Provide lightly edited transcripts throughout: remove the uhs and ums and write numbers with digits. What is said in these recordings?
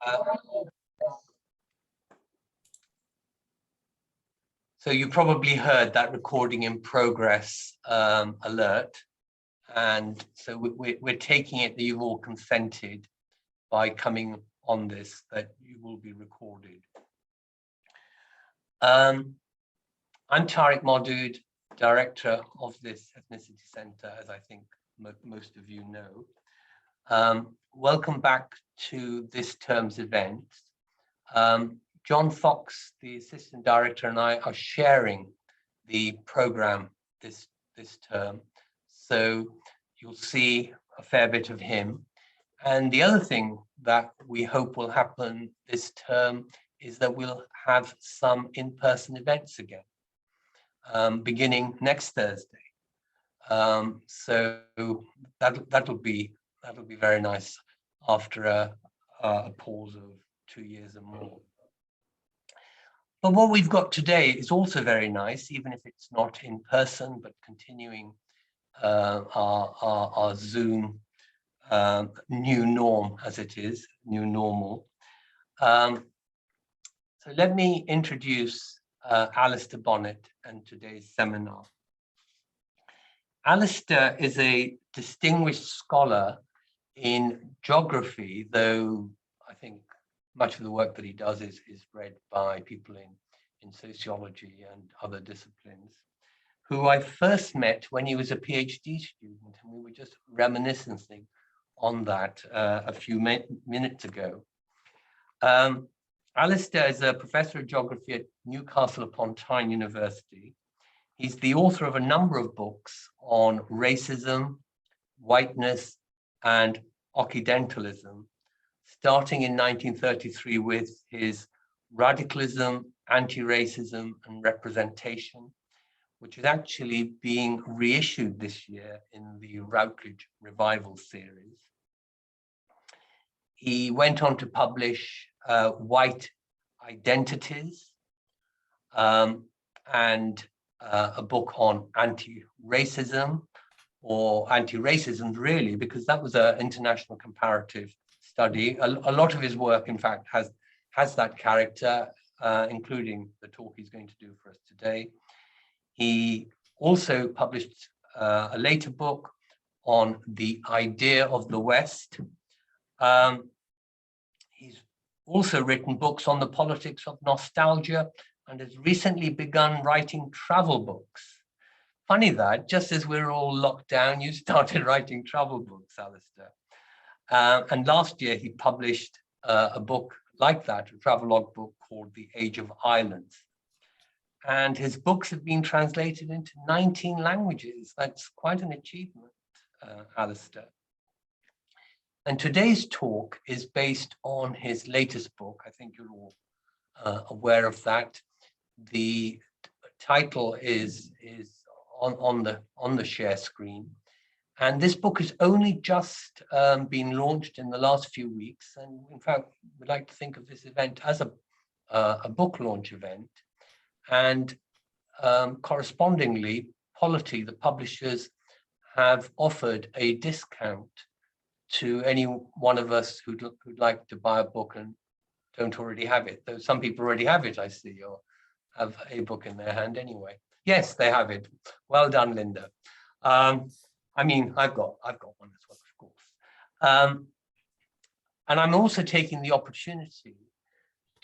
Uh, so you probably heard that recording in progress alert. And so we're taking it that you've all consented by coming on this, that you will be recorded. I'm Tariq Maudud, director of this Ethnicity Centre, as I think most of you know. Welcome back to this term's event. John Fox, the assistant director, and I are sharing the program this term. So you'll see a fair bit of him. And the other thing that we hope will happen this term is that we'll have some in-person events again, beginning next Thursday. So that'll be very nice after a pause of 2 years and more. But what we've got today is also very nice, even if it's not in person, but continuing our Zoom new norm, as it is, new normal. So let me introduce Alastair Bonnet and today's seminar. Alastair is a distinguished scholar in geography, though I think much of the work that he does is read by people in sociology and other disciplines, who I first met when he was a PhD student, and we were just reminiscing on that a few minutes ago. Alastair is a professor of geography at Newcastle upon Tyne University. He's the author of a number of books on racism, whiteness, and Occidentalism, starting in 1933 with his Radicalism, Anti-Racism, and Representation, which is actually being reissued this year in the Routledge Revival series. He went on to publish White Identities and a book on anti-racism, or anti-racism really, because that was an international comparative study. A lot of his work, in fact, has that character, including the talk he's going to do for us today. He also published a later book on the idea of the West. He's also written books on the politics of nostalgia and has recently begun writing travel books. Funny that, just as we're all locked down, you started writing travel books, Alastair. And last year he published a book like that, a travelogue book called The Age of Islands. And his books have been translated into 19 languages. That's quite an achievement, Alastair. And today's talk is based on his latest book. I think you're all aware of that. The title is on the share screen. And this book has only just been launched in the last few weeks. And in fact, we'd like to think of this event as a book launch event. And correspondingly, Polity, the publishers, have offered a discount to any one of us who'd like to buy a book and don't already have it. Though some people already have it, I see, or have a book in their hand anyway. Yes, they have it. Well done, Linda. I mean, I've got one as well, of course. And I'm also taking the opportunity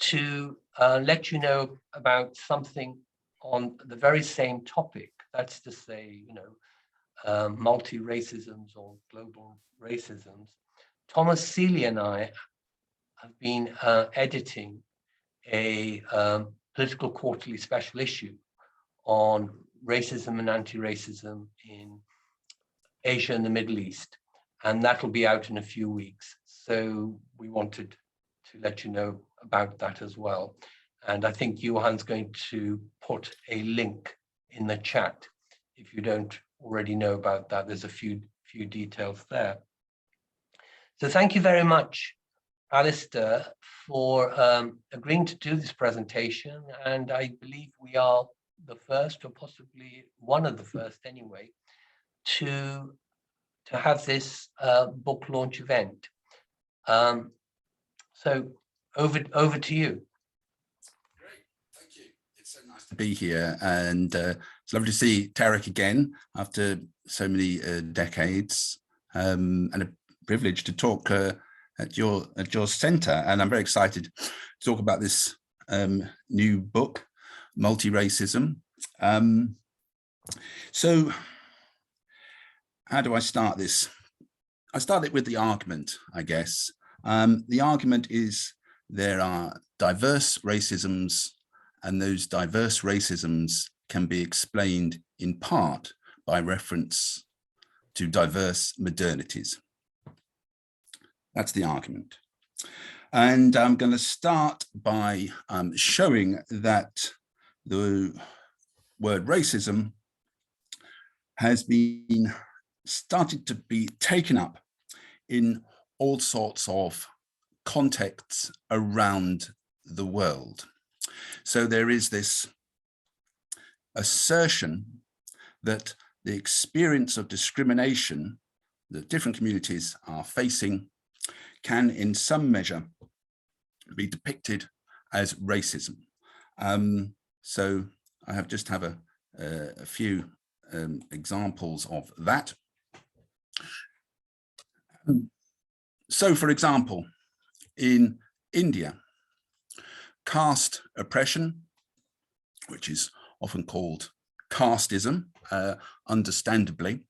to let you know about something on the very same topic. That's to say, you know, multi-racisms or global racisms. Thomas Seeley and I have been editing a political quarterly special issue on racism and anti-racism in Asia and the Middle East, and that'll be out in a few weeks. So we wanted to let you know about that as well. And I think Johan's going to put a link in the chat if you don't already know about that. There's a few details there. So thank you very much, Alastair, for agreeing to do this presentation. And I believe we are the first, or possibly one of the first anyway, to have this book launch event. So over to you. Great, thank you. It's so nice to be here, and it's lovely to see Tarek again after so many decades, and a privilege to talk at your centre. And I'm very excited to talk about this new book, Multiracism. So how do I start this? I start it with the argument, I guess. The argument is there are diverse racisms, and those diverse racisms can be explained in part by reference to diverse modernities. That's the argument. And I'm going to start by showing that the word racism has been started to be taken up in all sorts of contexts around the world. So there is this assertion that the experience of discrimination that different communities are facing can in some measure be depicted as racism. So I have a few examples of that. So, for example, in India, caste oppression, which is often called casteism, understandably,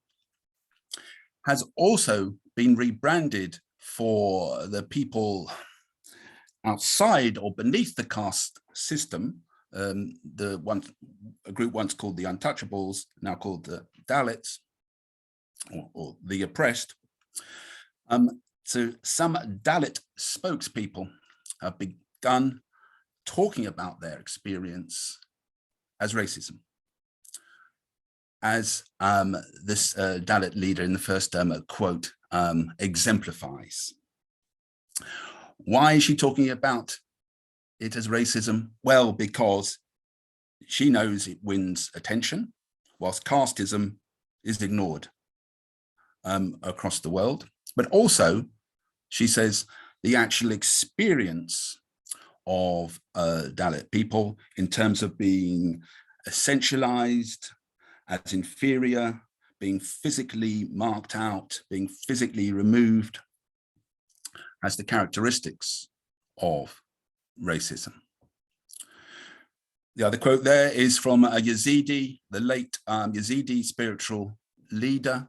has also been rebranded for the people outside or beneath the caste system. A group once called the untouchables, now called the Dalits, or the oppressed. So some Dalit spokespeople have begun talking about their experience as racism, as this Dalit leader in the first quote exemplifies. Why is she talking about it as racism? Well, because she knows it wins attention, whilst casteism is ignored across the world. But also, she says, the actual experience of Dalit people in terms of being essentialized as inferior, being physically marked out, being physically removed, has the characteristics of racism. The other quote there is from a Yazidi, the late Yazidi spiritual leader,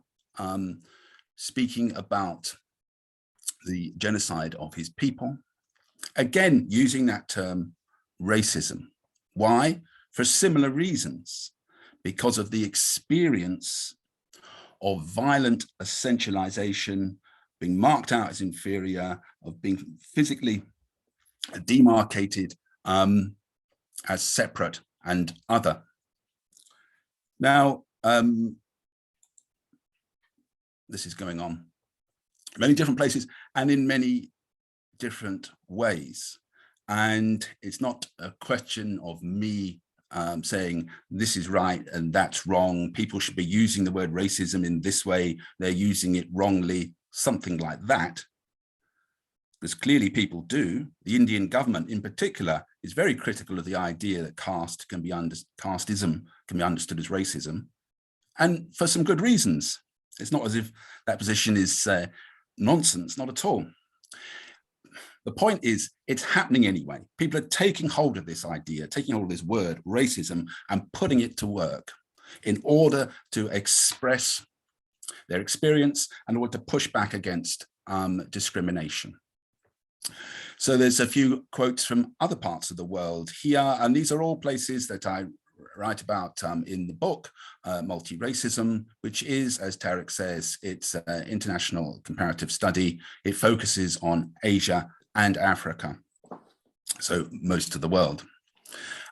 speaking about the genocide of his people, again using that term racism. Why? For similar reasons, because of the experience of violent essentialization, being marked out as inferior, of being physically demarcated as separate and other. Now, this is going on in many different places and in many different ways. And it's not a question of me saying this is right and that's wrong. People should be using the word racism in this way. They're using it wrongly, something like that. Because clearly people do. The Indian government in particular is very critical of the idea that casteism can be understood as racism, and for some good reasons. It's not as if that position is nonsense, not at all. The point is, it's happening anyway. People are taking hold of this idea, taking hold of this word, racism, and putting it to work in order to express their experience and in order to push back against discrimination. So there's a few quotes from other parts of the world here, and these are all places that I write about in the book, Multiracism, which is, as Tarek says, it's an international comparative study. It focuses on Asia and Africa, so most of the world.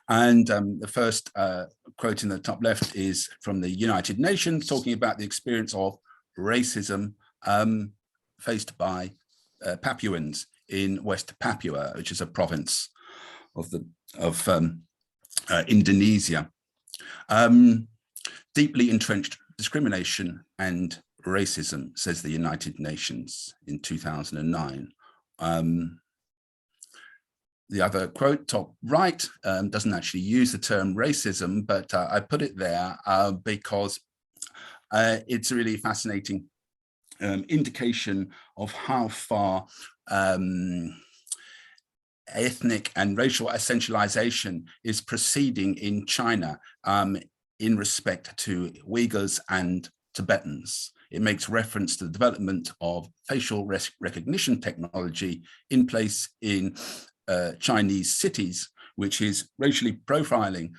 And the first quote in the top left is from the United Nations, talking about the experience of racism faced by Papuans in West Papua, which is a province of Indonesia. Deeply entrenched discrimination and racism, says the United Nations in 2009. the other quote, top right, doesn't actually use the term racism, but I put it there because it's a really fascinating indication of how far ethnic and racial essentialization is proceeding in China in respect to Uyghurs and Tibetans. It makes reference to the development of facial recognition technology in place in Chinese cities, which is racially profiling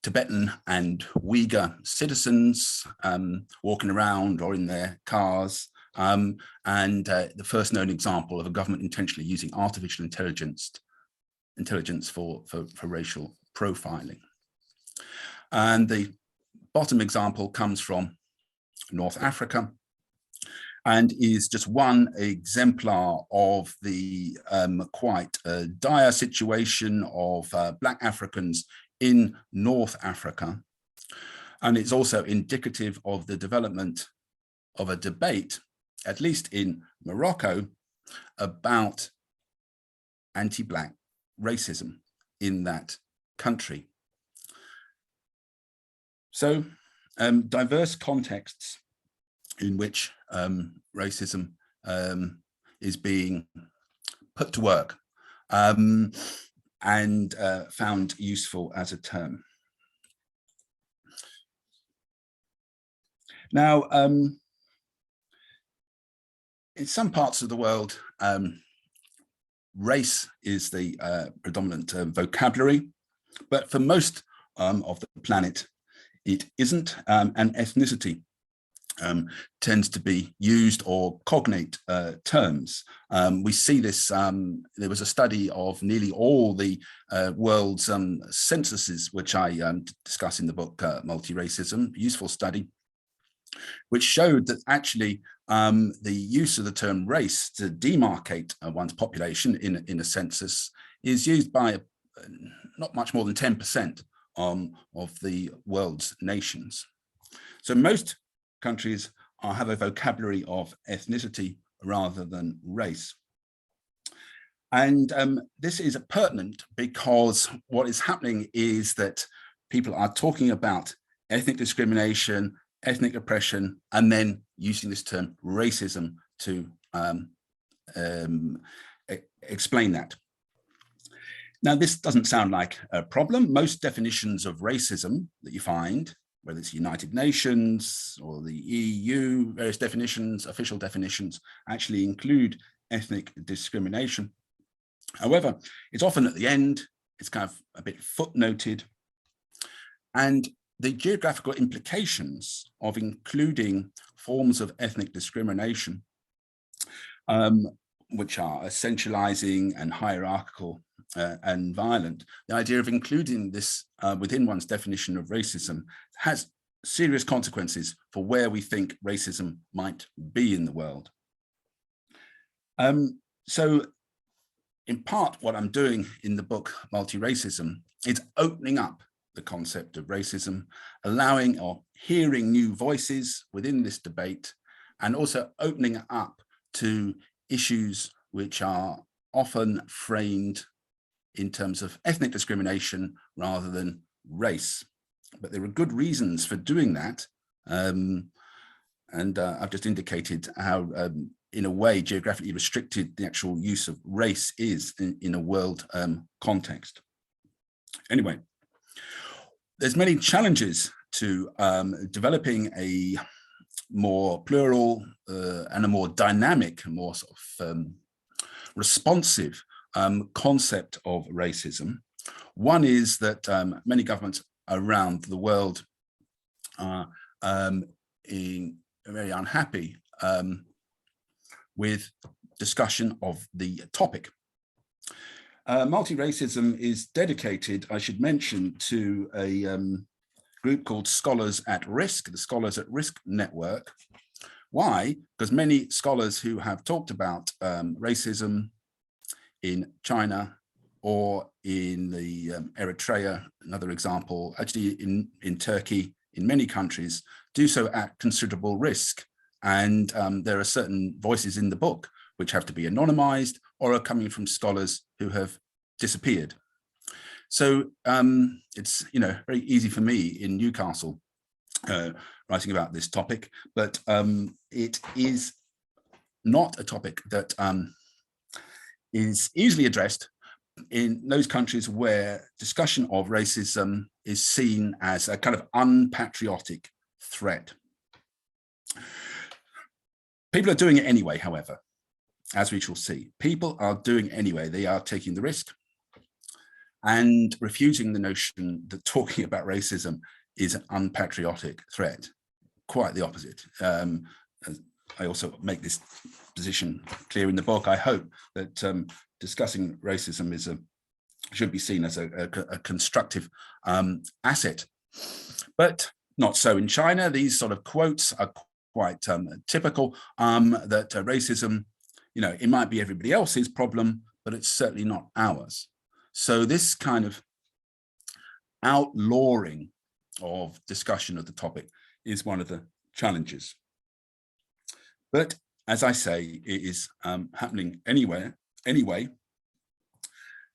Tibetan and Uyghur citizens walking around or in their cars. And the first known example of a government intentionally using artificial intelligence for racial profiling. And the bottom example comes from North Africa and is just one exemplar of the quite dire situation of Black Africans in North Africa. And it's also indicative of the development of a debate, at least in Morocco, about anti-Black racism in that country. So diverse contexts in which racism is being put to work and found useful as a term. Now, in some parts of the world, race is the predominant vocabulary, but for most of the planet, it isn't, and ethnicity tends to be used, or cognate terms. We see this, there was a study of nearly all the world's censuses, which I discuss in the book Multiracism, useful study, which showed that actually the use of the term race to demarcate one's population in a census is used by not much more than 10% of the world's nations. So most countries have a vocabulary of ethnicity rather than race. And this is pertinent because what is happening is that people are talking about ethnic discrimination, ethnic oppression, and then using this term racism to explain that. Now, this doesn't sound like a problem. Most definitions of racism that you find, whether it's United Nations or the EU, various definitions, official definitions, actually include ethnic discrimination. However, it's often at the end, it's kind of a bit footnoted. And the geographical implications of including forms of ethnic discrimination, which are essentializing and hierarchical and violent, the idea of including this within one's definition of racism has serious consequences for where we think racism might be in the world. So in part, what I'm doing in the book Multiracism is opening up the concept of racism, allowing or hearing new voices within this debate, and also opening up to issues which are often framed in terms of ethnic discrimination rather than race. But there are good reasons for doing that. And I've just indicated how, in a way, geographically restricted the actual use of race is in a world context. Anyway, there's many challenges to developing a more plural and a more dynamic, more sort of responsive concept of racism. One is that many governments around the world are very unhappy with discussion of the topic. Multiracism is dedicated, I should mention, to a group called Scholars at Risk, the Scholars at Risk Network. Why? Because many scholars who have talked about racism in China or in the Eritrea, another example, actually in Turkey, in many countries, do so at considerable risk. And there are certain voices in the book which have to be anonymized or are coming from scholars who have disappeared. So it's, you know, very easy for me in Newcastle writing about this topic, but it is not a topic that is easily addressed in those countries where discussion of racism is seen as a kind of unpatriotic threat. People are doing it anyway, however, as we shall see. People are doing it anyway. They are taking the risk and refusing the notion that talking about racism is an unpatriotic threat. Quite the opposite. I also make this position clear in the book. I hope that discussing racism should be seen as a constructive asset, but not so in China. These sort of quotes are quite typical, that racism, you know, it might be everybody else's problem, but it's certainly not ours. So this kind of outlawing of discussion of the topic is one of the challenges. But as I say, it is happening anyway,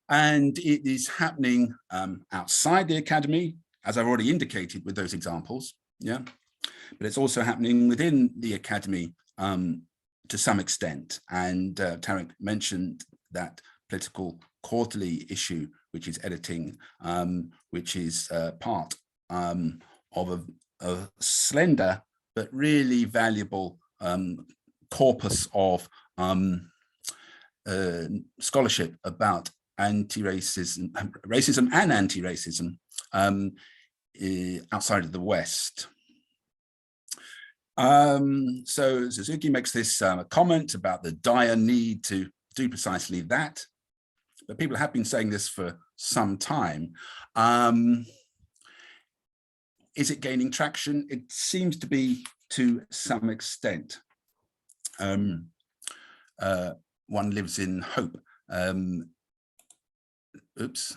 and it is happening outside the academy, as I've already indicated with those examples, yeah. But it's also happening within the academy to some extent. And Tarek mentioned that political quarterly issue, which is editing, which is part of a slender but really valuable corpus of scholarship about racism and anti-racism outside of the West. So Suzuki makes this comment about the dire need to do precisely that, but people have been saying this for some time. Is it gaining traction? It seems to be to some extent. One lives in hope. Oops,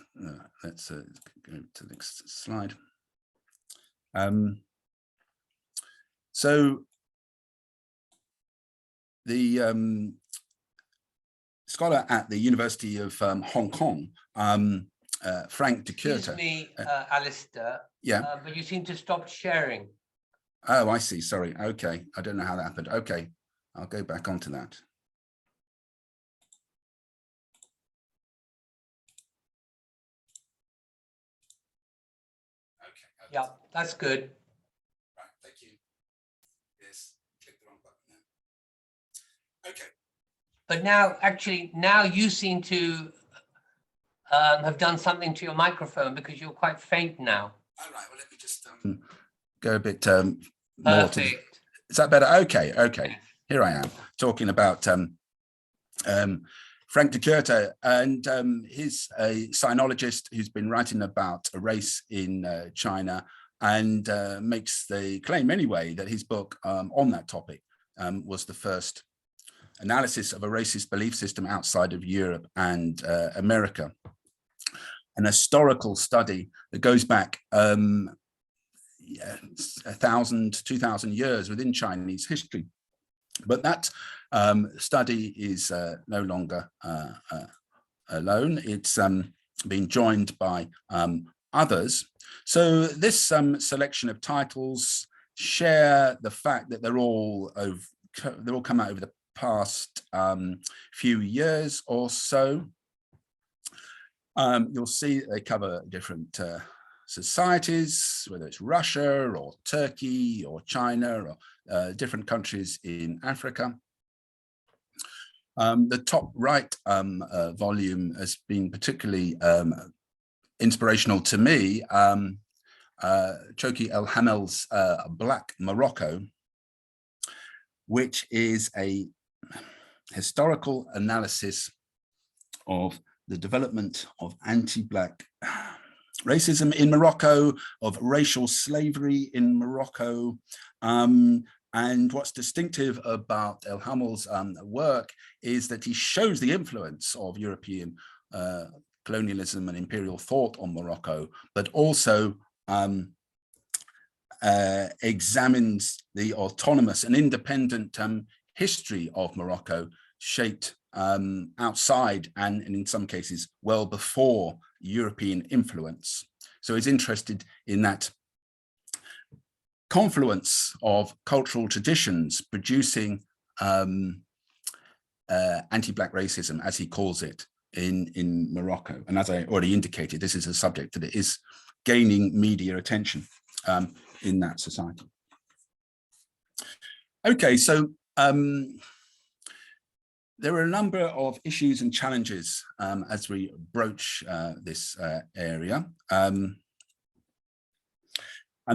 let's go to the next slide. So the scholar at the University of Hong Kong, Frank de Kuyter. Excuse me, Alastair. Yeah. But you seem to stop sharing. Oh, I see. Sorry. Okay. I don't know how that happened. Okay. I'll go back onto that. Okay. Yeah, that's good. Right. Thank you. Yes. Click the wrong button there. Okay. But now, actually, now you seem to have done something to your microphone because you're quite faint now. All right. Well, let me just go a bit more to the, is that better? Okay. Okay. Here I am talking about Frank de Kuyter, and he's a sinologist who's been writing about race in China, and makes the claim anyway that his book on that topic was the first analysis of a racist belief system outside of Europe and America. An historical study that goes back 1,000, 2,000 years within Chinese history. But that study is no longer alone. It's been joined by others. So this selection of titles share the fact that they're all come out over the past few years or so. You'll see they cover different societies, whether it's Russia or Turkey or China or different countries in Africa. The top right volume has been particularly inspirational to me. Choki El Hamel's Black Morocco, which is a historical analysis of the development of anti-Black racism in Morocco, of racial slavery in Morocco. And what's distinctive about El Hamel's work is that he shows the influence of European colonialism and imperial thought on Morocco, but also examines the autonomous and independent history of Morocco, shaped outside and in some cases well before European influence. So he's interested in that confluence of cultural traditions producing anti-Black racism, as he calls it, in Morocco. And as I already indicated, this is a subject that is gaining media attention in that society. Okay, so there are a number of issues and challenges as we broach this area. And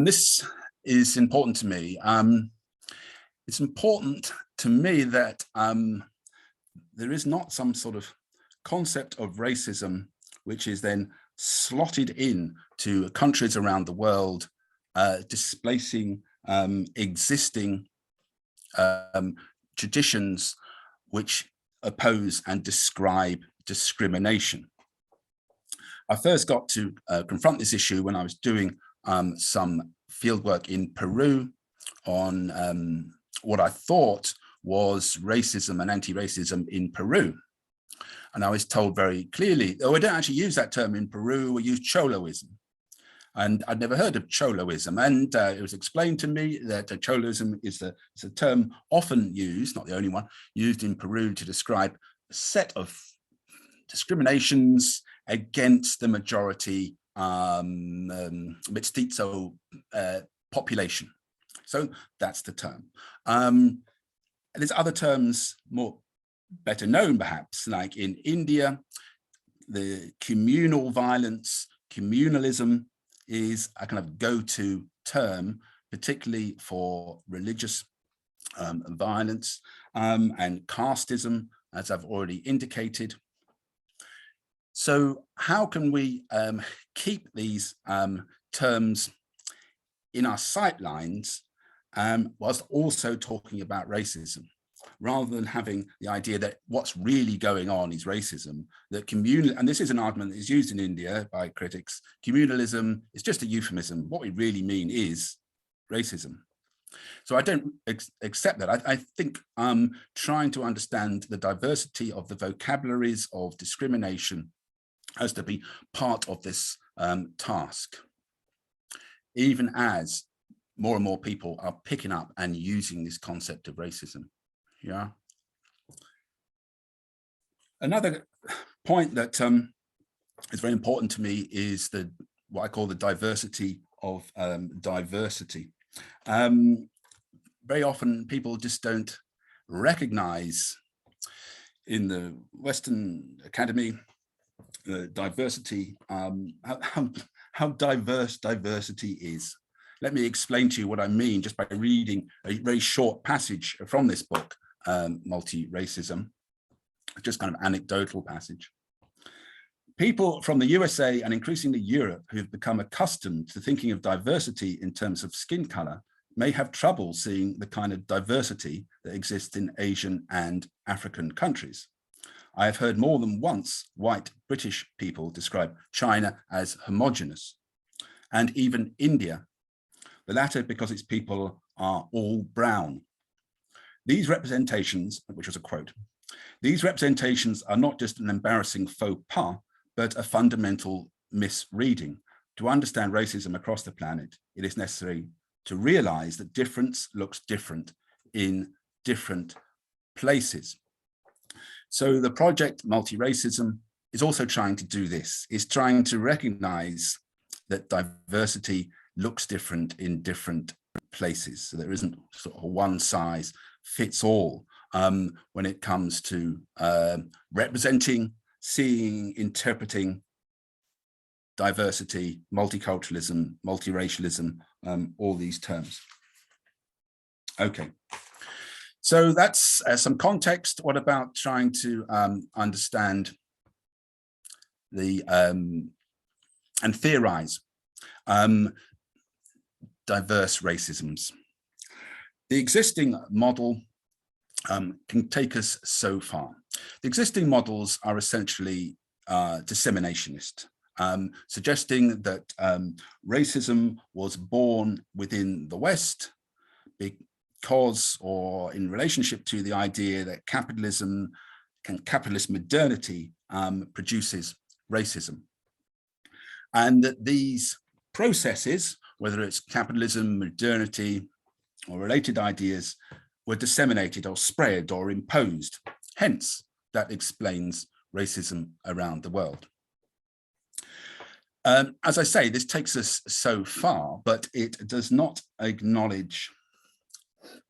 this is important to me. It's important to me that there is not some sort of concept of racism which is then slotted in to countries around the world, displacing existing traditions which oppose and describe discrimination. I first got to confront this issue when I was doing some fieldwork in Peru on what I thought was racism and anti-racism in Peru. And I was told very clearly, oh, we don't actually use that term in Peru, we use choloism. And I'd never heard of choloism. And it was explained to me that choloism is a term often used, not the only one, used in Peru to describe a set of discriminations against the majority mestizo population. So that's the term. There's other terms better known perhaps, like in India, the communal violence, communalism is a kind of go-to term, particularly for religious violence and casteism, as I've already indicated. So how can we keep these terms in our sightlines whilst also talking about racism, rather than having the idea that what's really going on is racism, that communal, and this is an argument that is used in India by critics, communalism is just a euphemism. What we really mean is racism. So I don't accept that. I think trying to understand the diversity of the vocabularies of discrimination has to be part of this task, even as more and more people are picking up and using this concept of racism. Yeah. Another point that is very important to me is what I call the diversity of diversity. Very often people just don't recognize in the Western Academy the diversity, how diverse diversity is. Let me explain to you what I mean just by reading a very short passage from this book, Multiracism, just kind of anecdotal passage. People from the USA and increasingly Europe who've become accustomed to thinking of diversity in terms of skin color may have trouble seeing the kind of diversity that exists in Asian and African countries. I have heard more than once white British people describe China as homogeneous, and even India, the latter because its people are all brown. These representations, which was a quote, these representations are not just an embarrassing faux pas, but a fundamental misreading. To understand racism across the planet, it is necessary to realize that difference looks different in different places. So the project Multiracism is also trying to do this, is trying to recognize that diversity looks different in different places. So there isn't sort of a one size fits all when it comes to representing, seeing, interpreting diversity, multiculturalism, multiracialism, all these terms. Okay, so that's some context. What about trying to understand the and theorize diverse racisms? The existing model can take us so far. The existing models are essentially disseminationist, suggesting that racism was born within the West because, or in relationship to the idea that capitalism capitalist modernity produces racism. And that these processes, whether it's capitalism, modernity, or related ideas, were disseminated or spread or imposed. Hence, that explains racism around the world. As I say, this takes us so far, but it does not acknowledge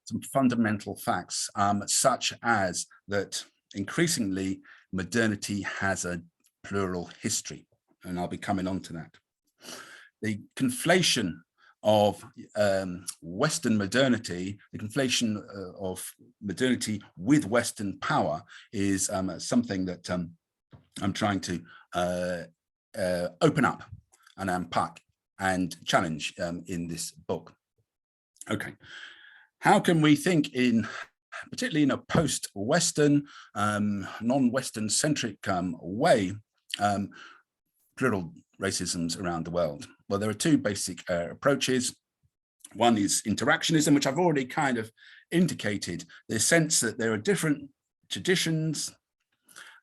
some fundamental facts, such as that increasingly modernity has a plural history, and I'll be coming on to that. The conflation of Western modernity, the conflation of modernity with Western power is something that I'm trying to open up and unpack and challenge in this book. Okay, how can we think particularly in a post-Western, non-Western centric way, plural racisms around the world? Well, there are two basic approaches. One is interactionism, which I've already kind of indicated, the sense that there are different traditions,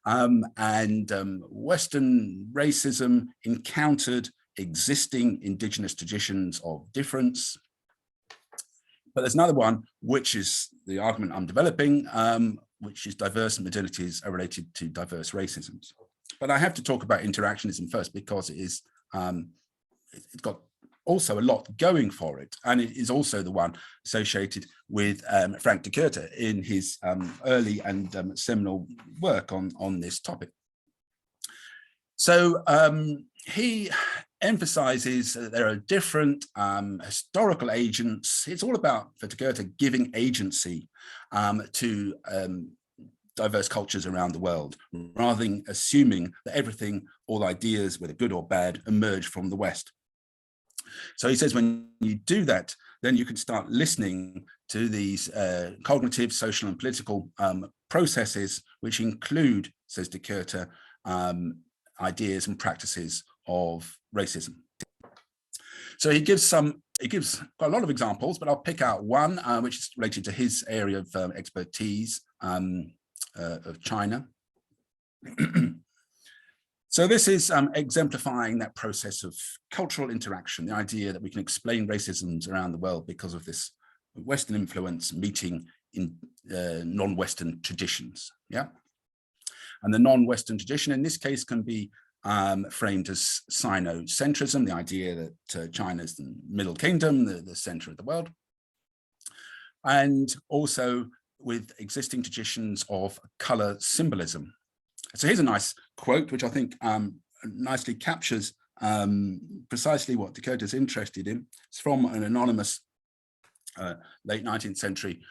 and Western racism encountered existing indigenous traditions of difference. But there's another one, which is the argument I'm developing, which is diverse modernities are related to diverse racisms. But I have to talk about interactionism first, because it is it's got also a lot going for it, and it is also the one associated with Frank de Kuyter in his early and seminal work on this topic. So he emphasizes that there are different historical agents. It's all about, for de Kuyter, giving agency to diverse cultures around the world, rather than assuming that everything, all ideas, whether good or bad, emerge from the West. So he says when you do that, then you can start listening to these cognitive, social and political processes, which include, says de Kuyter, ideas and practices of racism. So he gives quite a lot of examples, but I'll pick out one which is related to his area of expertise, of China. So this is exemplifying that process of cultural interaction, the idea that we can explain racisms around the world because of this Western influence meeting in non-Western traditions. Yeah, and the non-Western tradition in this case can be framed as Sinocentrism, the idea that China is the Middle Kingdom, the center of the world, and also with existing traditions of color symbolism. So here's a nice quote, which I think nicely captures precisely what de Kuyter is interested in. It's from an anonymous late 19th century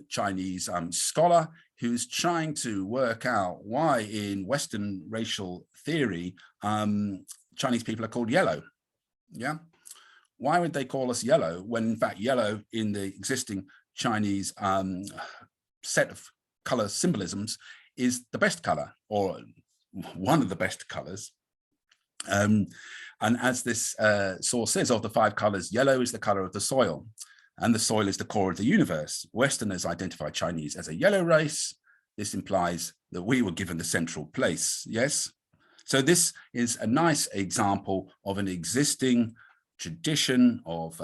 Chinese scholar who's trying to work out why in Western racial theory, Chinese people are called yellow. Yeah. Why would they call us yellow when in fact yellow in the existing Chinese set of color symbolisms is the best color, or one of the best colors. And as this source says, of the 5 colors, yellow is the color of the soil, and the soil is the core of the universe. Westerners identify Chinese as a yellow race. This implies that we were given the central place. Yes. So this is a nice example of an existing tradition of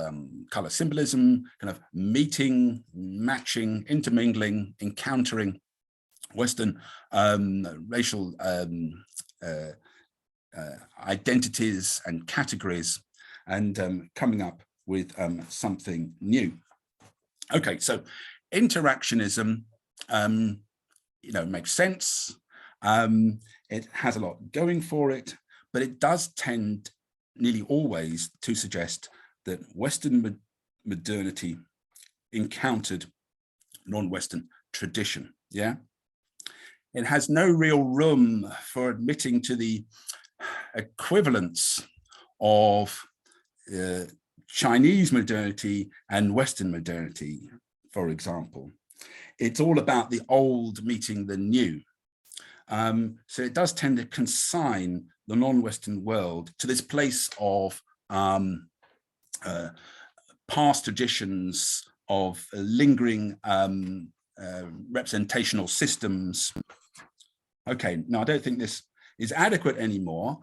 color symbolism, kind of meeting, matching, intermingling, encountering Western racial identities and categories, and coming up with something new. Okay, so interactionism, makes sense. It has a lot going for it, but it does tend nearly always to suggest that Western modernity encountered non-Western tradition. Yeah. It has no real room for admitting to the equivalence of Chinese modernity and Western modernity, for example. It's all about the old meeting the new. So it does tend to consign the non-Western world to this place of past traditions, of lingering representational systems Okay, now I don't think this is adequate anymore,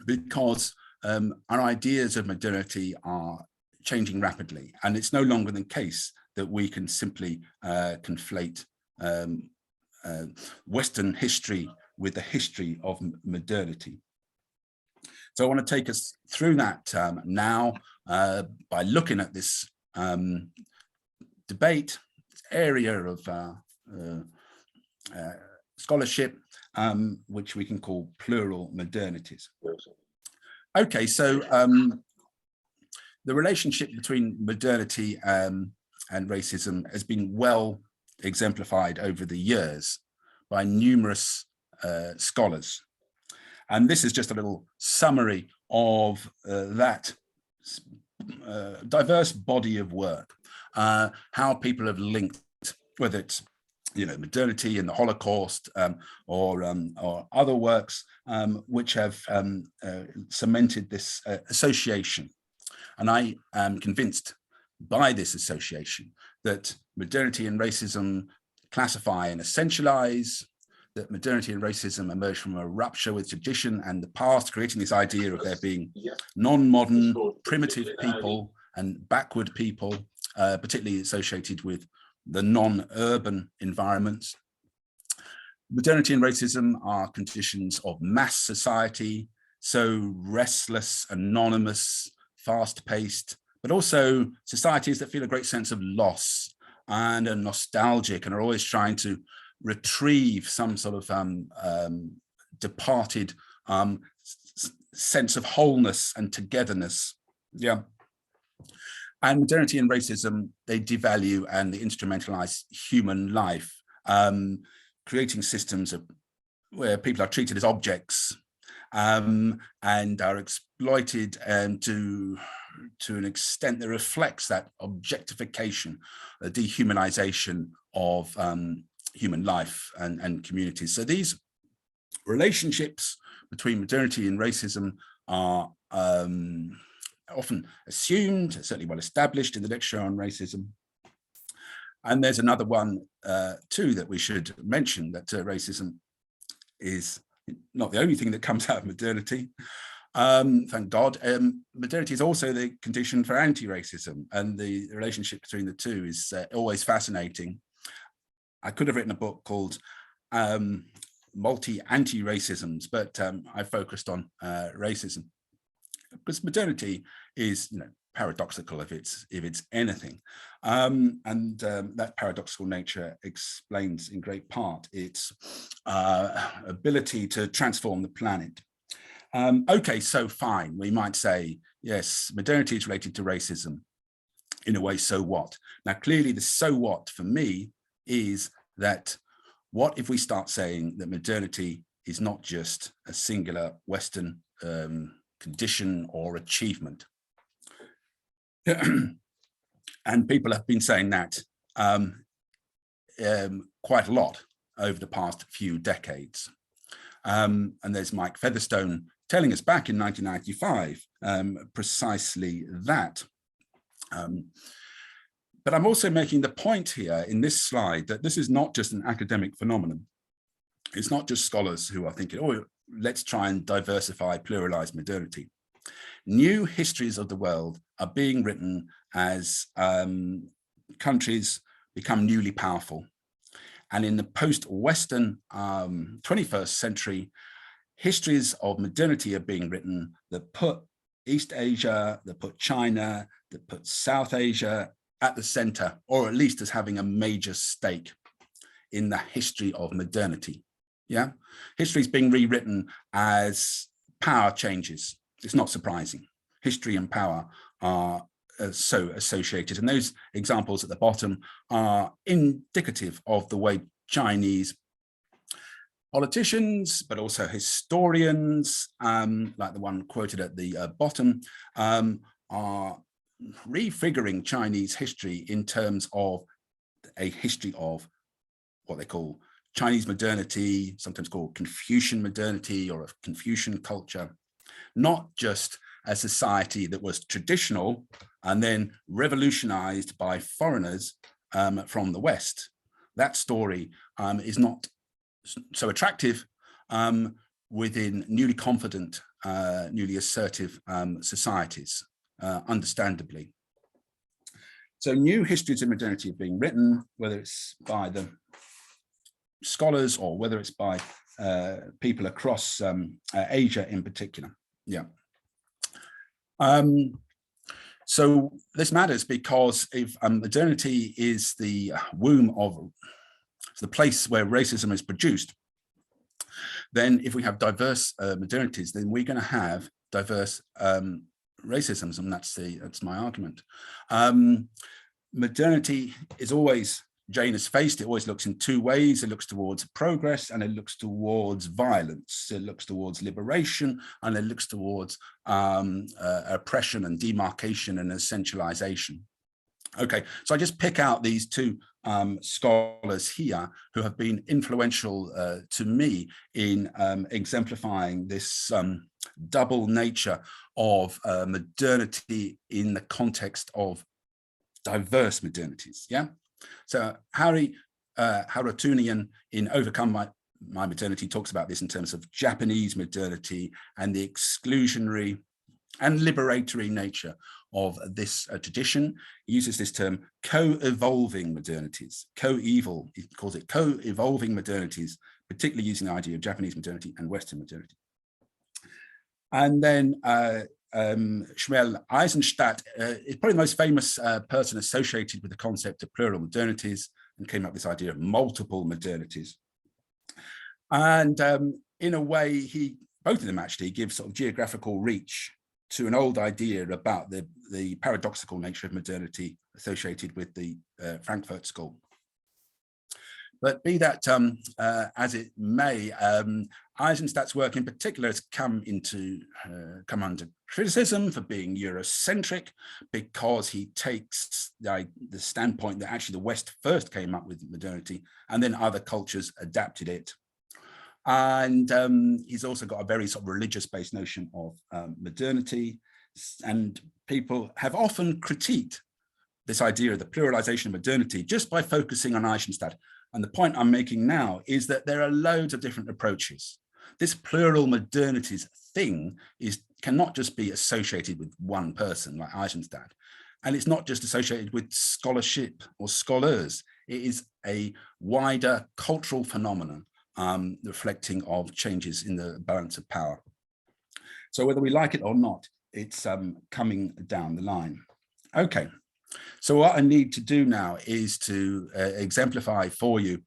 because our ideas of modernity are changing rapidly, and it's no longer the case that we can simply conflate Western history with the history of modernity. So I want to take us through that now by looking at this debate, area of scholarship, which we can call plural modernities. Okay, so the relationship between modernity and racism has been well exemplified over the years by numerous scholars. And this is just a little summary of that diverse body of work, how people have linked, whether it's modernity and the Holocaust, or other works which have cemented this association. And I am convinced by this association that modernity and racism classify and essentialize, that modernity and racism emerge from a rupture with tradition and the past, creating this idea of there being non-modern, primitive people and backward people, particularly associated with the non-urban environments. Modernity and racism are conditions of mass society, so restless, anonymous, fast-paced, but also societies that feel a great sense of loss and are nostalgic and are always trying to retrieve some sort of departed sense of wholeness and togetherness. Yeah. And modernity and racism, they devalue and they instrumentalize human life, creating systems where people are treated as objects and are exploited to an extent that reflects that objectification, the dehumanization of human life and communities. So these relationships between modernity and racism are often assumed, certainly well established in the literature on racism. And there's another one too that we should mention, that racism is not the only thing that comes out of modernity. Thank God. Modernity is also the condition for anti-racism, and the relationship between the two is always fascinating. I could have written a book called Anti-Racisms, but I focused on racism, because modernity is, paradoxical if it's anything, and that paradoxical nature explains in great part its ability to transform the planet. Okay, so fine, we might say, yes, modernity is related to racism. In a way, so what? Now, clearly the so what for me is that what if we start saying that modernity is not just a singular Western condition or achievement? And people have been saying that quite a lot over the past few decades. And there's Mike Featherstone telling us back in 1995 precisely that. But I'm also making the point here in this slide that this is not just an academic phenomenon. It's not just scholars who are thinking, oh, let's try and diversify, pluralize modernity. New histories of the world are being written as countries become newly powerful. And in the post-Western 21st century, histories of modernity are being written that put East Asia, that put China, that put South Asia at the center, or at least as having a major stake in the history of modernity. Yeah, history is being rewritten as power changes. It's not surprising. History and power are so associated, and those examples at the bottom are indicative of the way Chinese politicians, but also historians, like the one quoted at the bottom, are refiguring Chinese history in terms of a history of what they call Chinese modernity, sometimes called Confucian modernity or a Confucian culture, not just a society that was traditional and then revolutionized by foreigners from the West. That story is not so attractive within newly confident, newly assertive societies, understandably. So new histories of modernity are being written, whether it's by the scholars or whether it's by people across Asia in particular. Yeah. So this matters because if modernity is the womb of the place where racism is produced, then if we have diverse modernities, then we're going to have diverse racisms, and that's my argument. Modernity is always, Jane has faced, it always looks in two ways. It looks towards progress and it looks towards violence. It looks towards liberation and it looks towards oppression and demarcation and essentialization. Okay, so I just pick out these two scholars here who have been influential to me in exemplifying this double nature of modernity in the context of diverse modernities. Yeah. So Haratunian in Overcome My Modernity talks about this in terms of Japanese modernity and the exclusionary and liberatory nature of this tradition. He uses this term co-evolving modernities, co-evil, he calls it co-evolving modernities, particularly using the idea of Japanese modernity and Western modernity. And then Shmuel Eisenstadt is probably the most famous person associated with the concept of plural modernities and came up with this idea of multiple modernities. And in a way, both of them actually give sort of geographical reach to an old idea about the paradoxical nature of modernity associated with the Frankfurt School. But be that as it may, Eisenstadt's work in particular has come under criticism for being Eurocentric, because he takes the standpoint that actually the West first came up with modernity and then other cultures adapted it. And he's also got a very sort of religious-based notion of modernity, and people have often critiqued this idea of the pluralization of modernity just by focusing on Eisenstadt. And the point I'm making now is that there are loads of different approaches. This plural modernities thing cannot just be associated with one person like Eisenstadt. And it's not just associated with scholarship or scholars. It is a wider cultural phenomenon reflecting of changes in the balance of power. So whether we like it or not, it's coming down the line. Okay. So what I need to do now is to exemplify for you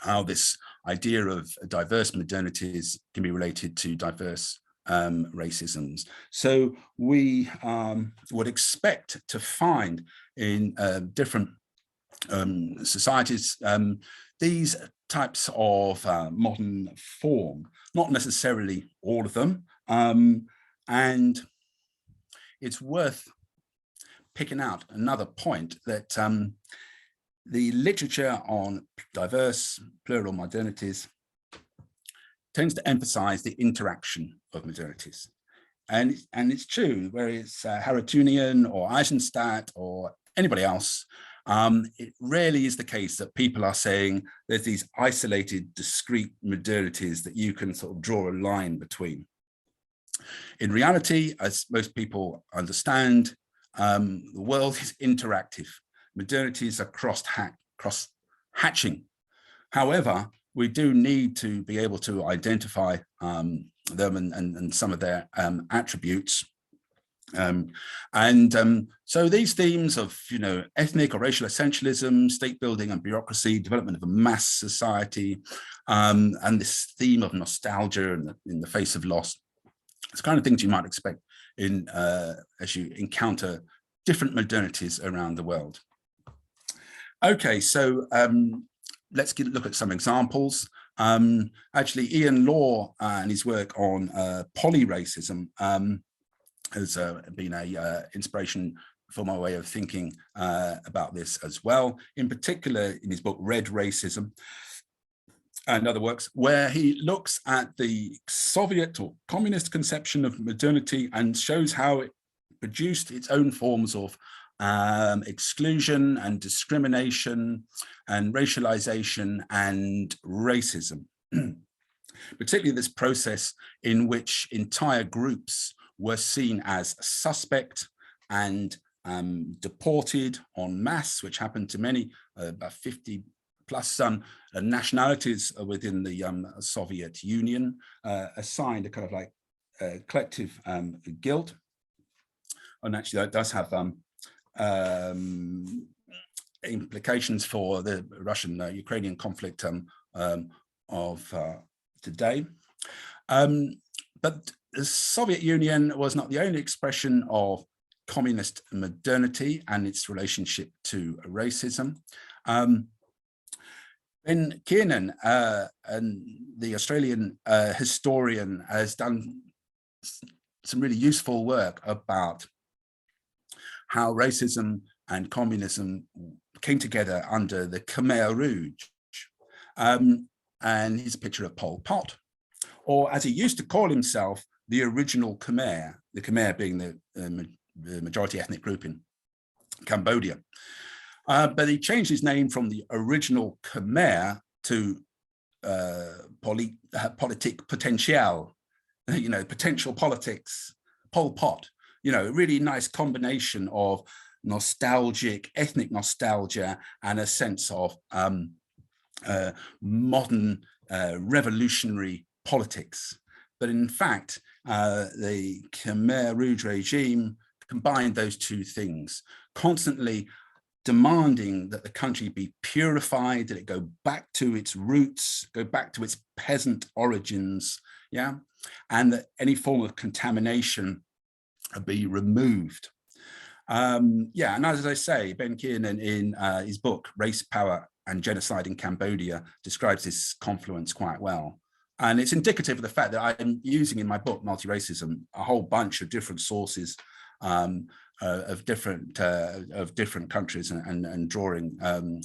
how this idea of diverse modernities can be related to diverse racisms. So we would expect to find in different societies these types of modern form, not necessarily all of them. And it's worth picking out another point that the literature on diverse plural modernities tends to emphasize the interaction of modernities. And it's true, whether it's Haratunian or Eisenstadt or anybody else, it rarely is the case that people are saying there's these isolated, discrete modernities that you can sort of draw a line between. In reality, as most people understand, the world is interactive. Modernities are cross-hatching. However, we do need to be able to identify them and some of their attributes. So these themes of, ethnic or racial essentialism, state building and bureaucracy, development of a mass society, and this theme of nostalgia in the face of loss, it's the kind of things you might expect as you encounter different modernities around the world. Okay, so let's look at some examples. Actually, Ian Law and his work on polyracism has been an inspiration for my way of thinking about this as well, in particular in his book, Red Racism, and other works, where he looks at the Soviet or communist conception of modernity and shows how it produced its own forms of exclusion and discrimination and racialization and racism. Particularly this process in which entire groups were seen as suspect and deported en masse, which happened to many, about 50 plus nationalities within the Soviet Union, assigned a kind of like collective guilt. And actually that does have implications for the Russian-Ukrainian conflict of today. But the Soviet Union was not the only expression of communist modernity and its relationship to racism. Ben Kiernan, and the Australian historian, has done some really useful work about how racism and communism came together under the Khmer Rouge. And here's a picture of Pol Pot, or as he used to call himself, the original Khmer, the Khmer being the majority ethnic group in Cambodia. But he changed his name from the original Khmer to politique potentielle, potential politics, Pol Pot, a really nice combination of nostalgic, ethnic nostalgia and a sense of modern revolutionary politics. But in fact, the Khmer Rouge regime combined those two things, constantly demanding that the country be purified, that it go back to its roots, go back to its peasant origins, and that any form of contamination be removed. And as I say, Ben Kiernan in his book, Race, Power and Genocide in Cambodia, describes this confluence quite well. And it's indicative of the fact that I'm using in my book, Multiracism, a whole bunch of different sources of different countries and drawing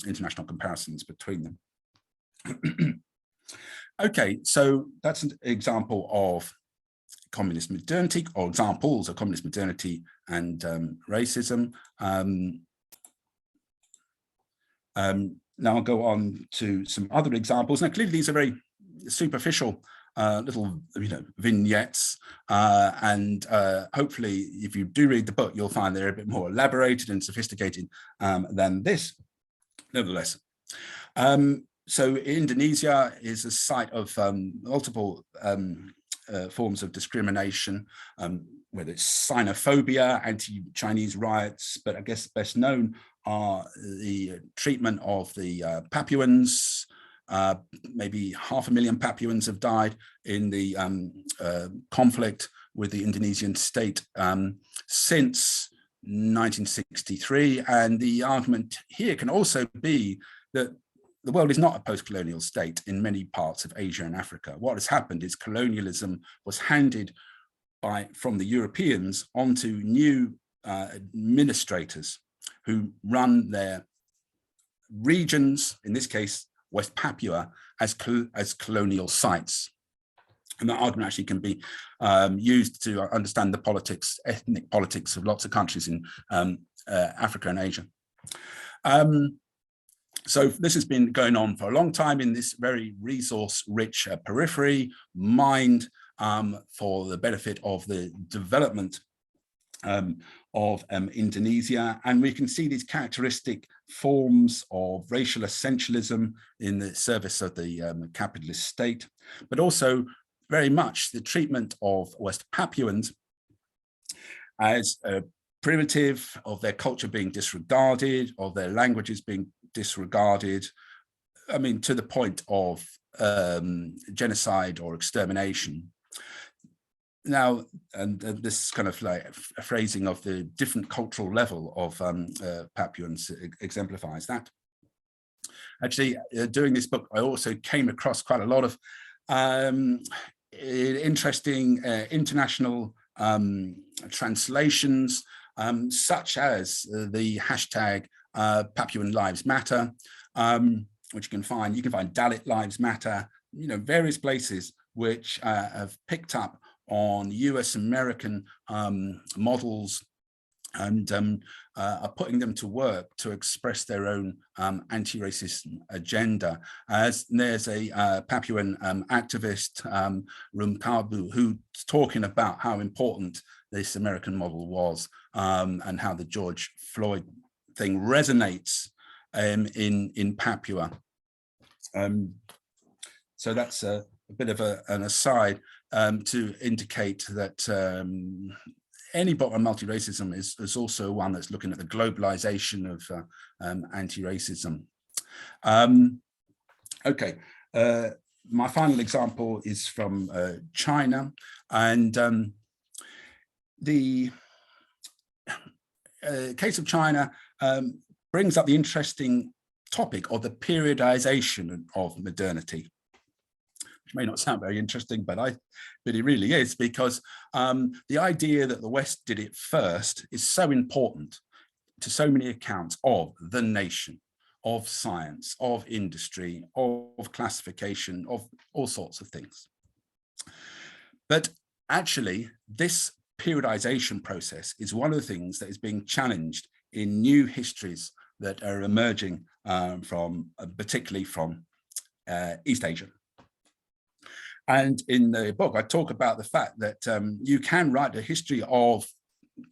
international comparisons between them. Okay, so that's an example of communist modernity, or examples of communist modernity and racism. Now I'll go on to some other examples. Now, clearly these are very superficial little vignettes, and hopefully if you do read the book, you'll find they're a bit more elaborated and sophisticated than this, nevertheless. So Indonesia is a site of multiple forms of discrimination, whether it's xenophobia, anti-Chinese riots, but I guess best known are the treatment of the Papuans. Maybe 500,000 Papuans have died in the conflict with the Indonesian state since 1963. And the argument here can also be that the world is not a post-colonial state in many parts of Asia and Africa. What has happened is colonialism was handed from the Europeans onto new administrators who run their regions, in this case, West Papua, as colonial sites. And that argument actually can be used to understand the politics, ethnic politics of lots of countries in Africa and Asia. So this has been going on for a long time in this very resource-rich periphery, mined for the benefit of the development of Indonesia. And we can see these characteristic forms of racial essentialism in the service of the capitalist state, but also very much the treatment of West Papuans as primitive, of their culture being disregarded, of their languages being disregarded, I mean, to the point of genocide or extermination. Now, and this is kind of like a phrasing of the different cultural level of Papuans exemplifies that. Actually, doing this book, I also came across quite a lot of interesting international translations, such as the hashtag Papuan Lives Matter, which you can find Dalit Lives Matter, various places which have picked up on US American models and are putting them to work to express their own anti-racist agenda. As there's a Papuan activist, Rumkabu, who's talking about how important this American model was, and how the George Floyd thing resonates in Papua. So that's a bit of an aside to indicate that any book on multiracism is also one that's looking at the globalization of anti-racism. Okay, my final example is from China, and the case of China brings up the interesting topic of the periodization of modernity, which may not sound very interesting, but it really is, because the idea that the West did it first is so important to so many accounts of the nation, of science, of industry, of classification, of all sorts of things. But actually, this periodization process is one of the things that is being challenged in new histories that are emerging particularly from East Asia. And in the book, I talk about the fact that you can write a history of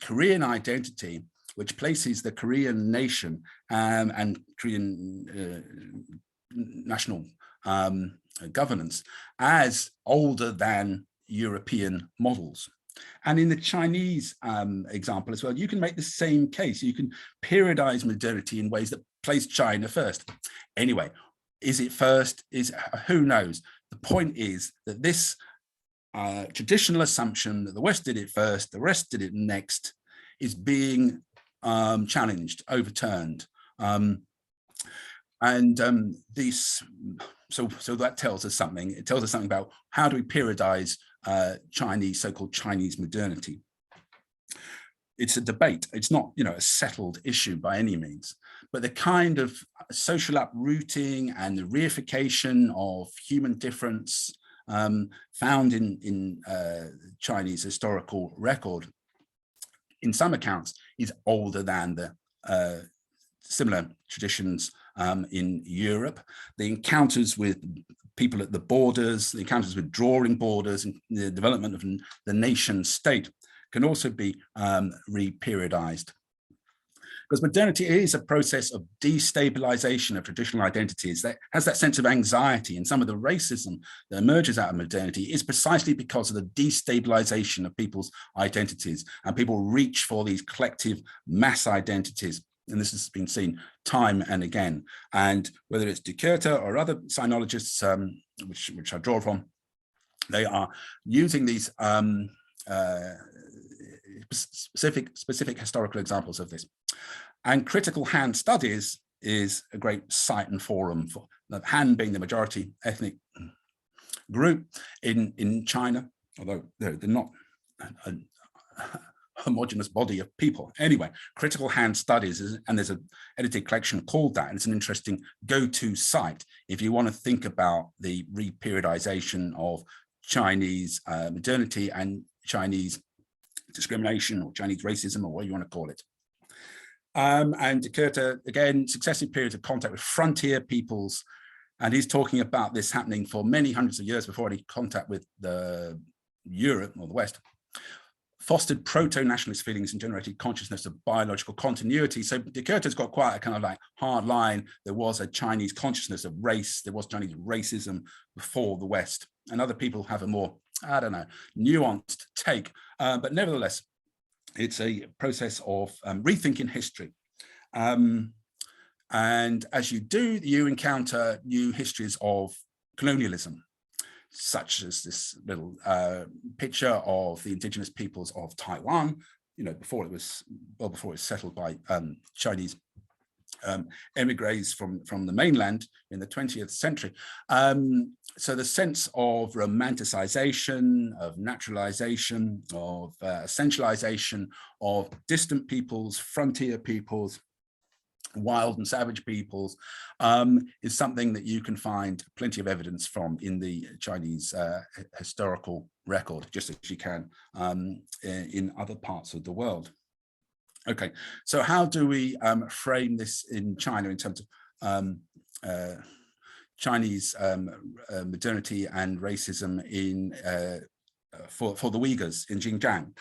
Korean identity, which places the Korean nation and Korean national governance as older than European models. And in the Chinese example as well, you can make the same case. You can periodize modernity in ways that place China first. Anyway, is it first? Who knows? The point is that this traditional assumption that the West did it first, the rest did it next, is being challenged, overturned. So that tells us something. It tells us something about how do we periodize Chinese, so-called Chinese modernity. It's a debate. It's not, a settled issue by any means, but the kind of social uprooting and the reification of human difference found in Chinese historical record, in some accounts, is older than the similar traditions in Europe. The encounters with people at the borders, the encounters with drawing borders, and the development of the nation state can also be re-periodized. Because modernity is a process of destabilization of traditional identities that has that sense of anxiety, and some of the racism that emerges out of modernity is precisely because of the destabilization of people's identities, and people reach for these collective mass identities. And this has been seen time and again. And whether it's de Kuyter or other sinologists, which I draw from, they are using these specific historical examples of this. And critical Han studies is a great site and forum for the Han being the majority ethnic group in China, although they're not a homogeneous body of people. Anyway, critical Han studies, and there's an edited collection called that, and it's an interesting go-to site if you want to think about the reperiodization of Chinese modernity and Chinese discrimination or Chinese racism, or what you want to call it. And de Kuyter, again, successive periods of contact with frontier peoples, and he's talking about this happening for many hundreds of years before any contact with Europe or the West, fostered proto-nationalist feelings and generated consciousness of biological continuity. So de Kuyter's got quite a kind of like hard line. There was a Chinese consciousness of race. There was Chinese racism before the West. And other people have a more, I don't know, nuanced take. But nevertheless, it's a process of rethinking history. And as you do, you encounter new histories of colonialism, such as this little picture of the indigenous peoples of Taiwan, before it was settled by Chinese emigres from the mainland in the 20th century. So the sense of romanticization, of naturalization, of essentialization of distant peoples, frontier peoples, wild and savage peoples, is something that you can find plenty of evidence from in the Chinese historical record, just as you can in other parts of the world. Okay, so how do we frame this in China in terms of Chinese modernity and racism in for the Uyghurs in Xinjiang?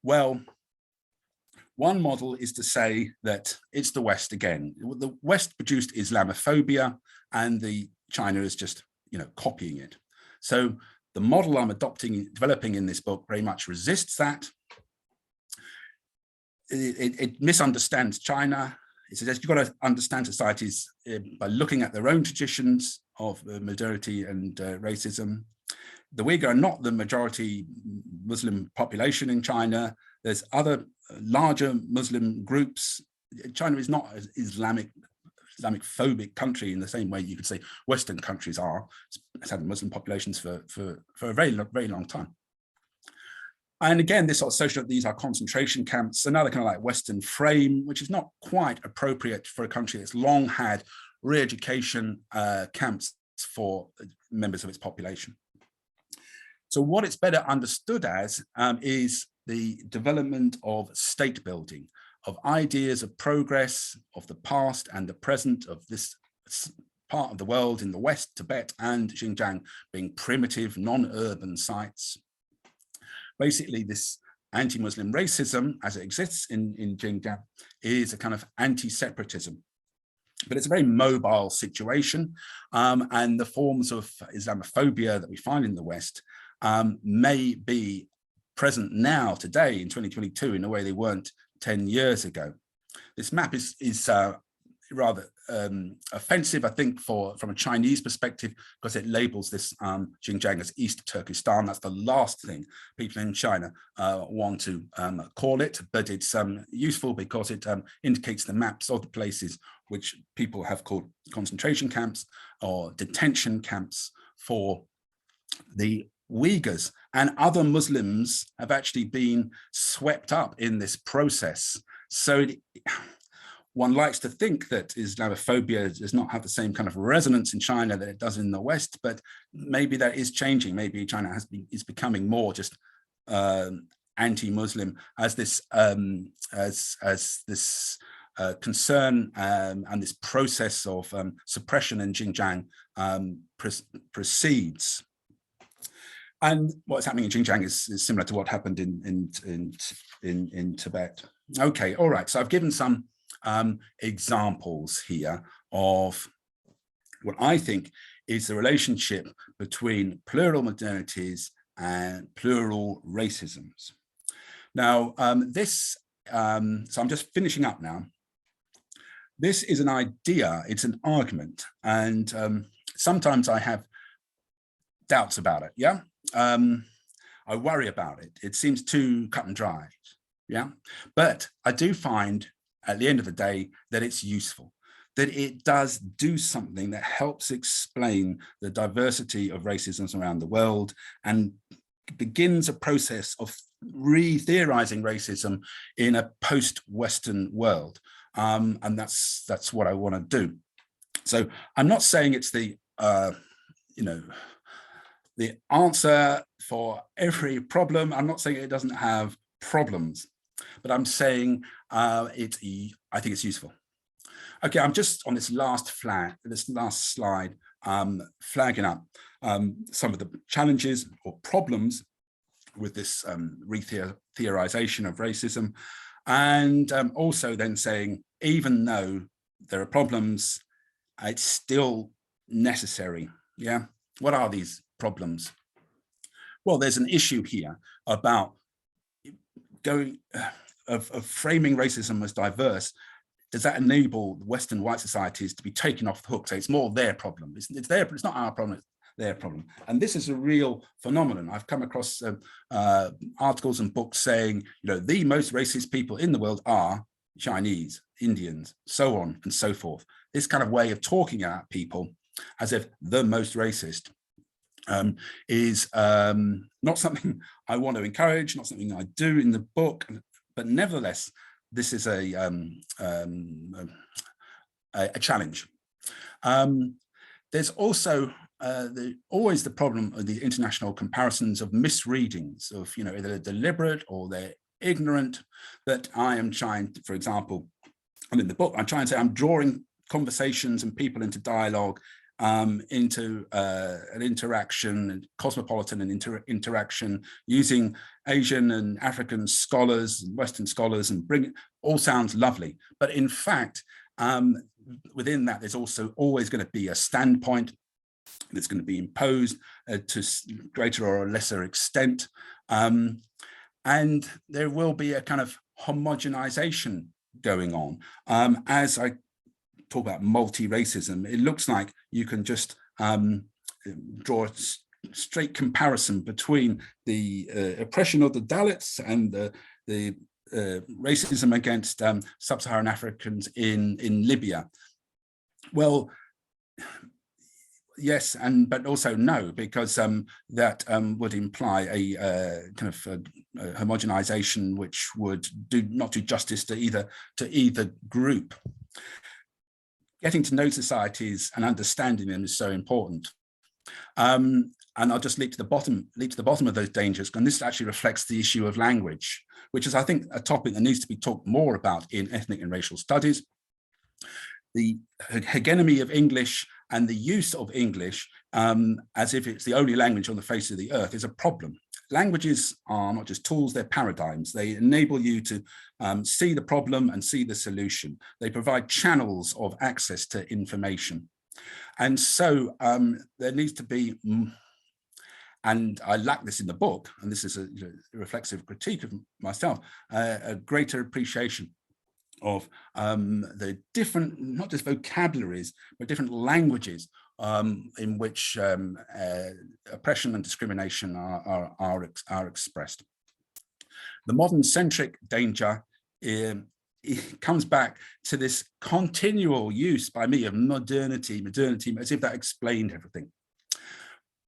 Well, one model is to say that it's the West again. The West produced Islamophobia, and China is just, copying it. So the model I'm developing in this book very much resists that. It misunderstands China. It says you've got to understand societies by looking at their own traditions of modernity and racism. The Uyghur are not the majority Muslim population in China. There's other larger Muslim groups. China is not an Islamic phobic country in the same way you could say Western countries are. It's had Muslim populations for a very long time. And again, this sort of social, these are concentration camps, another kind of like Western frame, which is not quite appropriate for a country that's long had re-education camps for members of its population. So what it's better understood as is the development of state building, of ideas of progress, of the past and the present of this part of the world in the West, Tibet and Xinjiang being primitive, non-urban sites. Basically, this anti-Muslim racism as it exists in Xinjiang is a kind of anti-separatism. But it's a very mobile situation, and the forms of Islamophobia that we find in the West may be present now, today, in 2022, in a way they weren't 10 years ago. This map is rather offensive, I think, from a Chinese perspective, because it labels this Xinjiang as East Turkestan. That's the last thing people in China want to call it, but it's useful because it indicates the maps of the places which people have called concentration camps or detention camps for the Uyghurs. And other Muslims have actually been swept up in this process. So one likes to think that Islamophobia does not have the same kind of resonance in China that it does in the West, but maybe that is changing. Maybe China is becoming more just anti-Muslim as this concern and this process of suppression in Xinjiang proceeds. And what's happening in Xinjiang is similar to what happened in Tibet. Okay, all right. So I've given some examples here of what I think is the relationship between plural modernities and plural racisms. Now, so I'm just finishing up now. This is an idea, it's an argument, and sometimes I have doubts about it, yeah? I worry about it. It seems too cut and dry, yeah? But I do find at the end of the day that it's useful, that it does do something that helps explain the diversity of racisms around the world and begins a process of re-theorizing racism in a post-Western world. And that's what I want to do. So I'm not saying it's the answer for every problem. I'm not saying it doesn't have problems, but I'm saying I think it's useful. Okay, I'm just on this last slide, flagging up some of the challenges or problems with this re-theorization of racism, and also then saying, even though there are problems, it's still necessary. Yeah, what are these problems? Well, there's an issue here about of framing racism as diverse. Does that enable Western white societies to be taken off the hook? So it's more their problem. It's not our problem, it's their problem. And this is a real phenomenon. I've come across articles and books saying, the most racist people in the world are Chinese, Indians, so on and so forth. This kind of way of talking about people as if the most racist is not something I want to encourage, not something I do in the book, but nevertheless, this is a challenge. There's also always the problem of the international comparisons of misreadings of, either they're deliberate or they're ignorant, that I am trying to, for example, and in the book, I try and say I'm drawing conversations and people into dialogue, into an interaction, cosmopolitan and interaction, using Asian and African scholars and Western scholars, and bring it all sounds lovely. But in fact, within that, there's also always going to be a standpoint that's going to be imposed to greater or lesser extent. And there will be a kind of homogenization going on. As I talk about multiracism, it looks like you can just draw a straight comparison between the oppression of the Dalits and the racism against sub-Saharan Africans in Libya. Well, yes, but also no, because that would imply a kind of homogenization which would not do justice to either group. Getting to know societies and understanding them is so important. And I'll just leap to the bottom of those dangers, and this actually reflects the issue of language, which is, I think, a topic that needs to be talked more about in ethnic and racial studies. The hegemony of English and the use of English as if it's the only language on the face of the earth is a problem. Languages are not just tools, they're paradigms. They enable you to see the problem and see the solution. They provide channels of access to information. And so there needs to be, and I lack this in the book, and this is a reflexive critique of myself, a greater appreciation of the different, not just vocabularies, but different languages in which oppression and discrimination are expressed. The modern centric danger it comes back to this continual use by me of modernity, as if that explained everything.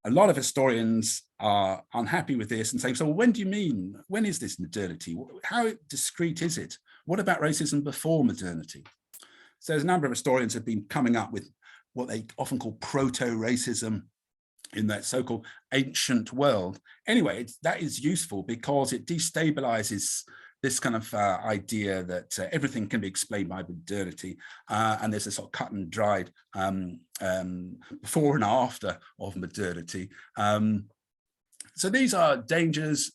A lot of historians are unhappy with this and saying, so when do you mean, when is this modernity? How discrete is it? What about racism before modernity? So there's a number of historians have been coming up with what they often call proto-racism in that so-called ancient world. Anyway, that is useful because it destabilizes this kind of idea that everything can be explained by modernity, and there's a sort of cut and dried before and after of modernity. So these are dangers,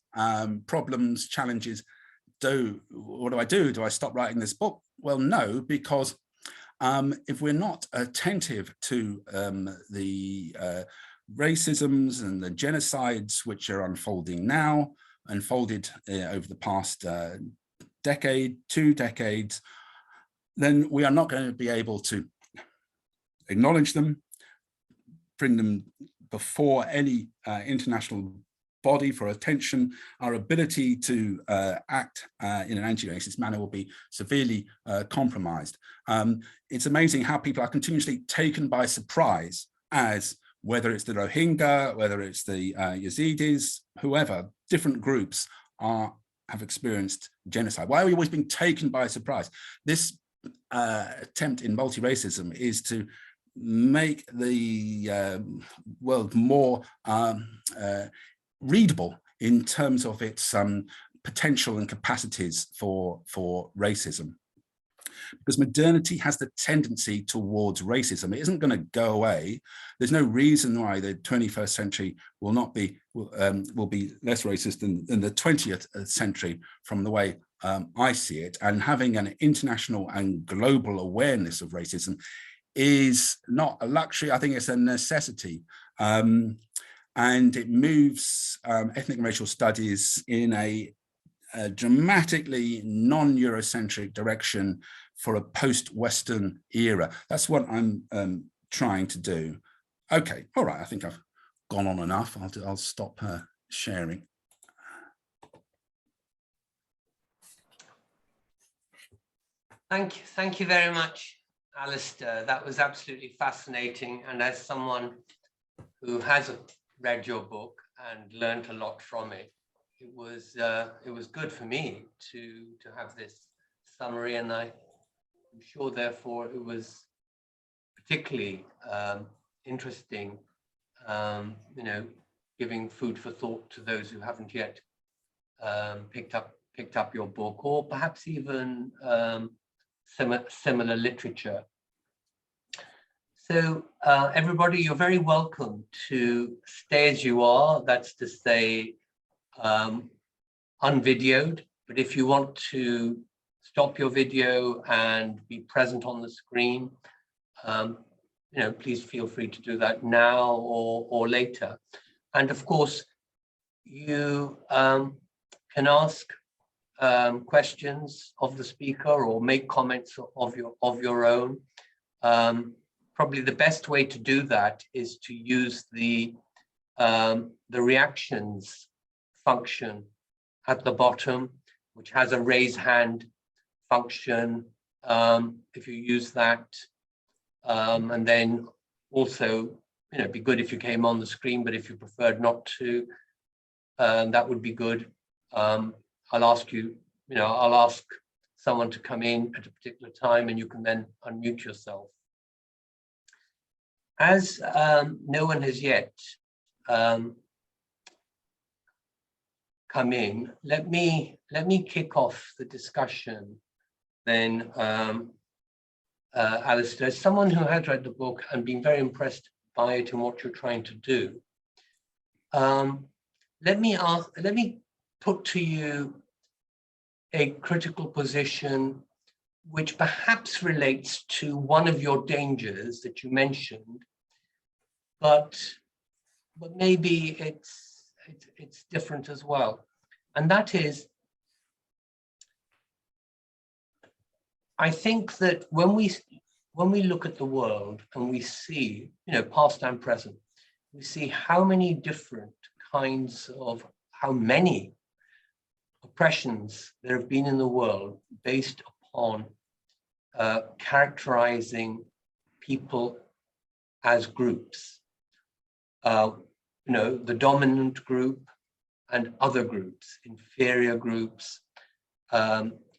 problems, challenges. What do I do? Do I stop writing this book? Well, no, because if we're not attentive to the racisms and the genocides which are unfolding now, unfolded over the past decade, 2 decades, then we are not going to be able to acknowledge them, bring them before any international body for attention. Our ability to act in an anti-racist manner will be severely compromised. It's amazing how people are continuously taken by surprise, as whether it's the Rohingya, whether it's the Yazidis, whoever, different groups have experienced genocide. Why are we always being taken by surprise? This attempt in multiracism is to make the world more readable in terms of its potential and capacities for racism. Because modernity has the tendency towards racism. It isn't going to go away. There's no reason why the 21st century will be less racist than the 20th century from the way I see it. And having an international and global awareness of racism is not a luxury. I think it's a necessity. And it moves ethnic and racial studies in a dramatically non-Eurocentric direction for a post-Western era. That's what I'm trying to do. Okay, all right, I think I've gone on enough. I'll stop sharing. Thank you very much, Alastair. That was absolutely fascinating. And as someone who has read your book and learned a lot from it, it was good for me to have this summary, and I'm sure therefore it was particularly interesting, giving food for thought to those who haven't yet picked up picked up your book, or perhaps even similar literature. So everybody, you're very welcome to stay as you are. That's to say, unvideoed. But if you want to stop your video and be present on the screen, please feel free to do that now or later. And of course, you can ask questions of the speaker or make comments of your own. Probably the best way to do that is to use the reactions function at the bottom, which has a raise hand function. If you use that, and then also, it'd be good if you came on the screen, but if you preferred not to, that would be good. I'll ask you, I'll ask someone to come in at a particular time, and you can then unmute yourself. As no one has yet come in, let me kick off the discussion then. Alastair, as someone who has read the book and been very impressed by it and what you're trying to do, let me put to you a critical position which perhaps relates to one of your dangers that you mentioned, but maybe it's different as well. And that is, I think that when we look at the world and we see, past and present, we see how many different kinds of, how many oppressions there have been in the world based upon characterizing people as groups. The dominant group and other groups, inferior groups,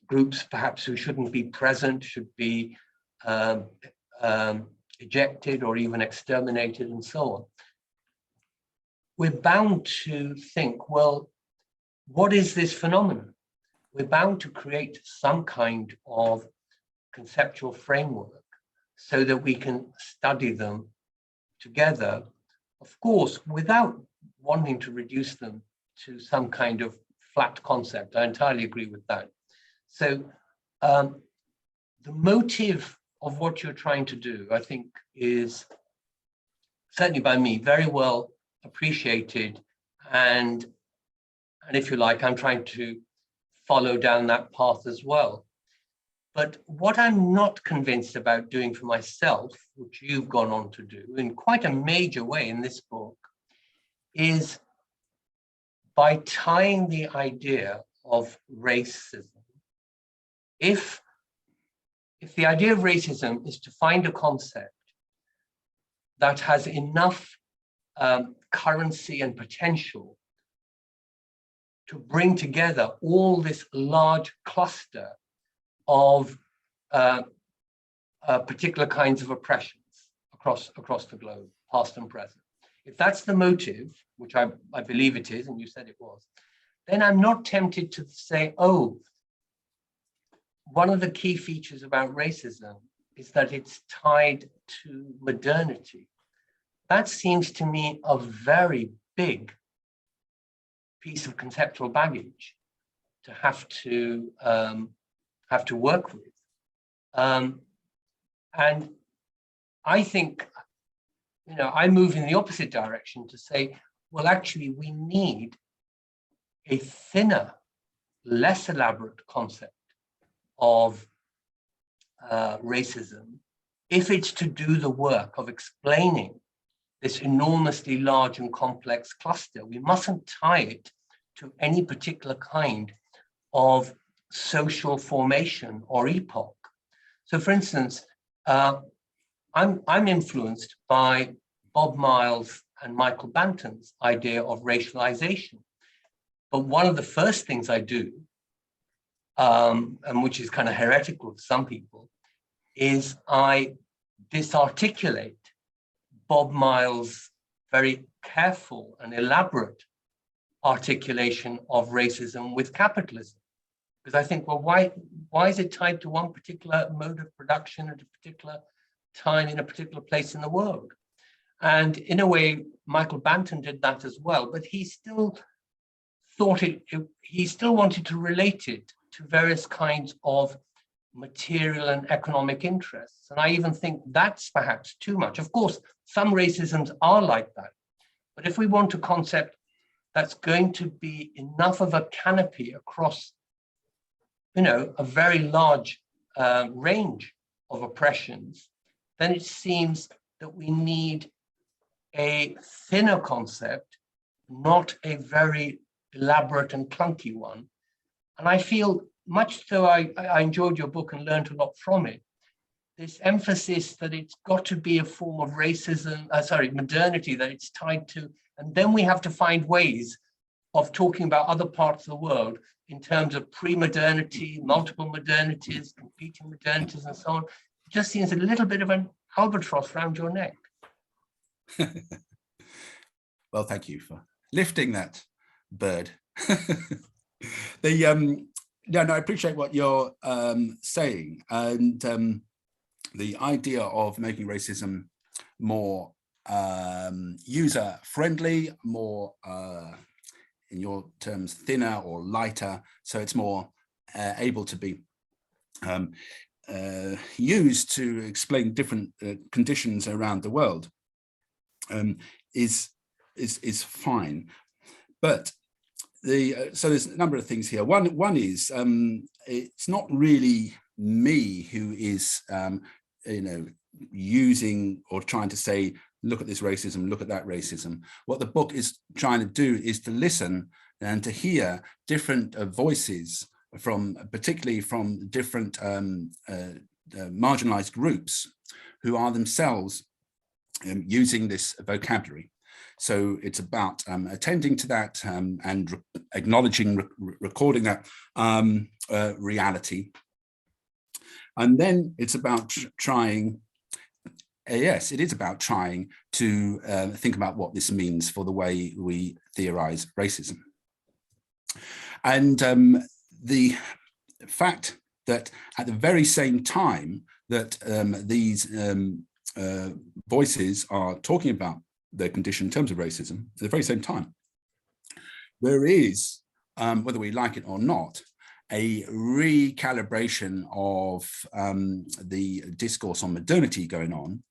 groups perhaps who shouldn't be present, should be ejected or even exterminated, and so on. We're bound to think, well, what is this phenomenon? We're bound to create some kind of conceptual framework so that we can study them together, of course, without wanting to reduce them to some kind of flat concept. I entirely agree with that. So the motive of what you're trying to do, I think, is certainly by me very well appreciated, and if you like, I'm trying to follow down that path as well. But what I'm not convinced about doing for myself, which you've gone on to do in quite a major way in this book, is by tying the idea of racism. If the idea of racism is to find a concept that has enough currency and potential to bring together all this large cluster of particular kinds of oppressions across the globe, past and present. If that's the motive, which I believe it is, and you said it was, then I'm not tempted to say, oh, one of the key features about racism is that it's tied to modernity. That seems to me a very big piece of conceptual baggage to have to work with. And I think, I move in the opposite direction to say, well, actually, we need a thinner, less elaborate concept of racism if it's to do the work of explaining this enormously large and complex cluster. We mustn't tie it to any particular kind of social formation or epoch. So, for instance, I'm influenced by Bob Miles and Michael Banton's idea of racialization. But one of the first things I do, and which is kind of heretical to some people, is I disarticulate Bob Miles' very careful and elaborate articulation of racism with capitalism. Because I think, well, why is it tied to one particular mode of production at a particular time in a particular place in the world? And in a way, Michael Banton did that as well, but he still thought he still wanted to relate it to various kinds of material and economic interests. And I even think that's perhaps too much. Of course, some racisms are like that. But if we want a concept that's going to be enough of a canopy across, a very large range of oppressions, then it seems that we need a thinner concept, not a very elaborate and clunky one. And I feel, much though I enjoyed your book and learned a lot from it, this emphasis that it's got to be a form of racism, modernity that it's tied to, and then we have to find ways of talking about other parts of the world in terms of pre-modernity, multiple modernities, competing modernities, and so on. It just seems a little bit of an albatross around your neck. Well, thank you for lifting that bird. I appreciate what you're saying, and the idea of making racism more user-friendly, more, in your terms, thinner or lighter, so it's more able to be used to explain different conditions around the world, is fine. But so there's a number of things here. One is it's not really me who is using or trying to say, look at this racism, look at that racism. What the book is trying to do is to listen and to hear different voices particularly from different marginalized groups who are themselves using this vocabulary. So it's about attending to that and acknowledging, recording that reality. And then it's about trying, yes, it is about trying to think about what this means for the way we theorize racism. And the fact that at the very same time that these voices are talking about their condition in terms of racism, at the very same time, there is, whether we like it or not, a recalibration of the discourse on modernity going on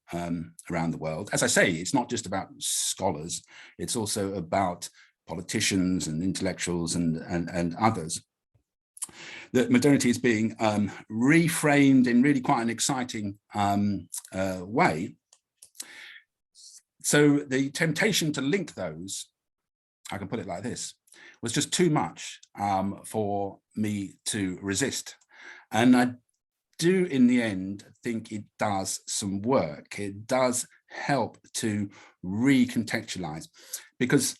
around the world. As I say, it's not just about scholars, it's also about politicians and intellectuals and others. That modernity is being reframed in really quite an exciting way. So the temptation to link those, I can put it like this, was just too much for me to resist. And I do, in the end, think it does some work. It does help to recontextualize, because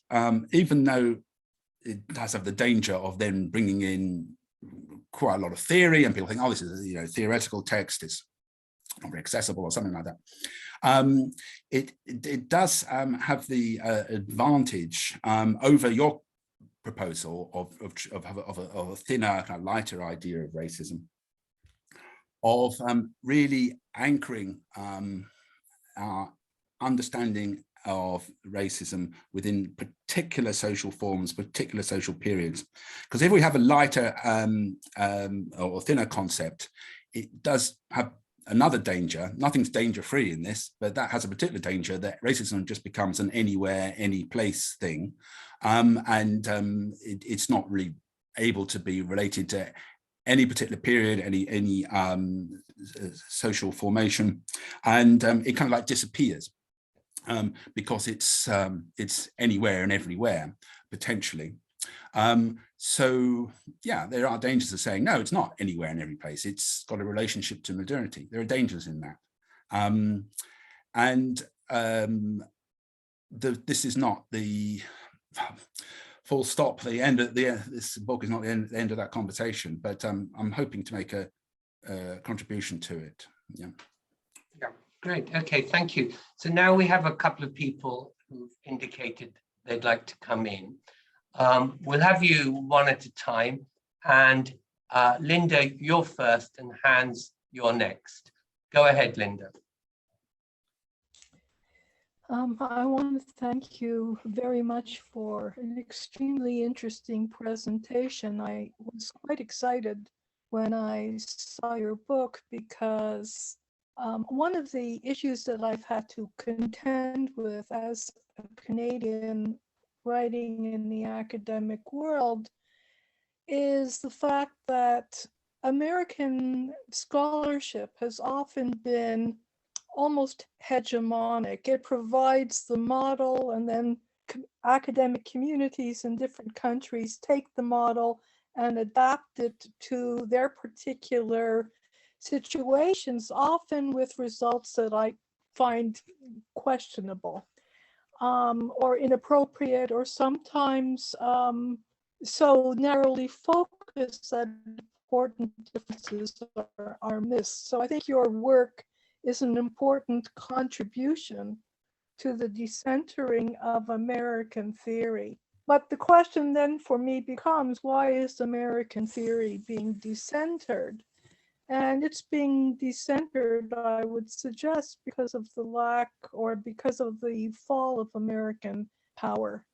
even though it does have the danger of then bringing in quite a lot of theory, and people think, oh, this is a theoretical text, it's not very accessible or something like that. It does have the advantage over your proposal of a thinner, kind of lighter idea of racism, of really anchoring our understanding of racism within particular social forms, particular social periods. Because if we have a lighter or thinner concept, it does have another danger. Nothing's danger-free in this, but that has a particular danger that racism just becomes an anywhere, any place thing. It's not really able to be related to any particular period, any social formation, and it kind of like disappears because it's anywhere and everywhere potentially. So yeah, there are dangers of saying no, it's not anywhere and every place. It's got a relationship to modernity. There are dangers in that, this is not the full stop, the end of this book is not the end of that conversation, but I'm hoping to make a contribution to it. Yeah. Great. Okay, thank you. So now we have a couple of people who've indicated they'd like to come in. We'll have you one at a time, and Linda, you're first, and Hans, you're next. Go ahead, Linda. I want to thank you very much for an extremely interesting presentation. I was quite excited when I saw your book because one of the issues that I've had to contend with as a Canadian writing in the academic world is the fact that American scholarship has often been almost hegemonic. It provides the model, and then academic communities in different countries take the model and adapt it to their particular situations, often with results that I find questionable or inappropriate, or sometimes so narrowly focused that important differences are missed. So I think your work is an important contribution to the decentering of American theory. But the question then for me becomes, why is American theory being decentered? And it's being decentered, I would suggest, because of the lack or because of the fall of American power.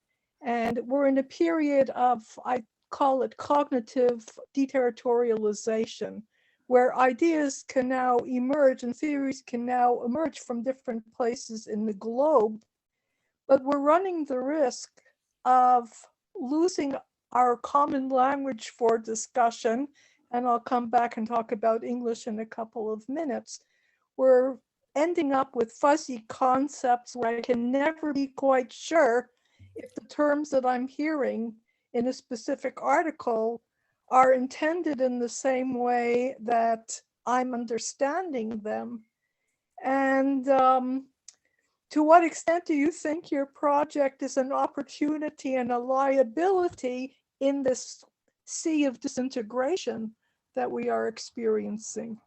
And we're in a period of, I call it cognitive deterritorialization, where ideas can now emerge and theories can now emerge from different places in the globe. But we're running the risk of losing our common language for discussion. And I'll come back and talk about English in a couple of minutes. We're ending up with fuzzy concepts where I can never be quite sure if the terms that I'm hearing in a specific article are intended in the same way that I'm understanding them. And to what extent do you think your project is an opportunity and a liability in this sea of disintegration that we are experiencing?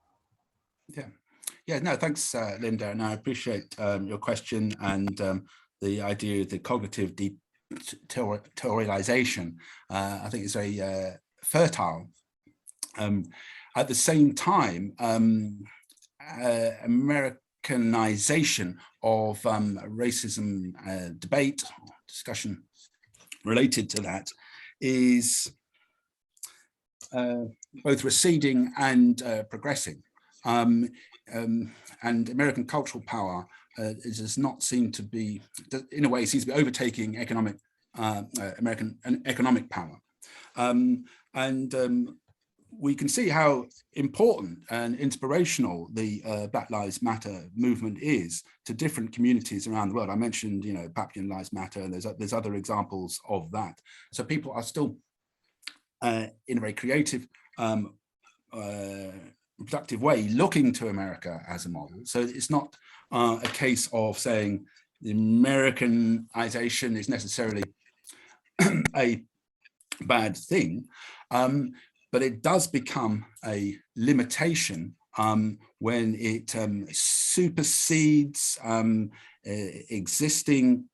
Yeah, no, thanks, Linda, and I appreciate your question and the idea of the cognitive deterritorialization. I think it's very fertile. At the same time, Americanization of racism debate, discussion related to that is both receding and progressing. And American cultural power does not seem to be, in a way, seems to be overtaking economic American economic power. We can see how important and inspirational the Black Lives Matter movement is to different communities around the world. I mentioned, Papuan Lives Matter, and there's other examples of that. So people are still in a very creative, productive way looking to America as a model. So it's not a case of saying the Americanization is necessarily a bad thing, but it does become a limitation when it supersedes existing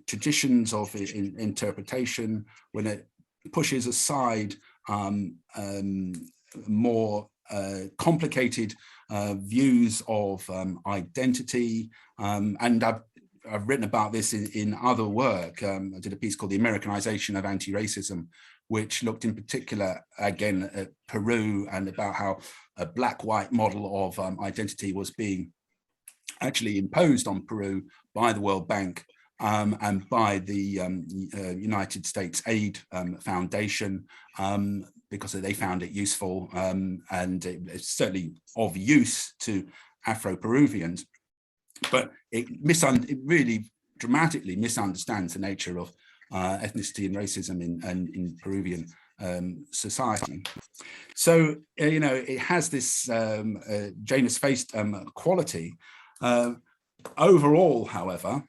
traditions of interpretation, when it pushes aside more complicated views of identity. And I've written about this in other work. I did a piece called The Americanization of Anti-Racism, which looked in particular, again, at Peru and about how a black-white model of identity was being actually imposed on Peru by the World Bank and by the United States Aid Foundation, because they found it useful and it's certainly of use to Afro-Peruvians. But it really dramatically misunderstands the nature of ethnicity and racism in Peruvian society. So, it has this Janus-faced quality. Overall, however,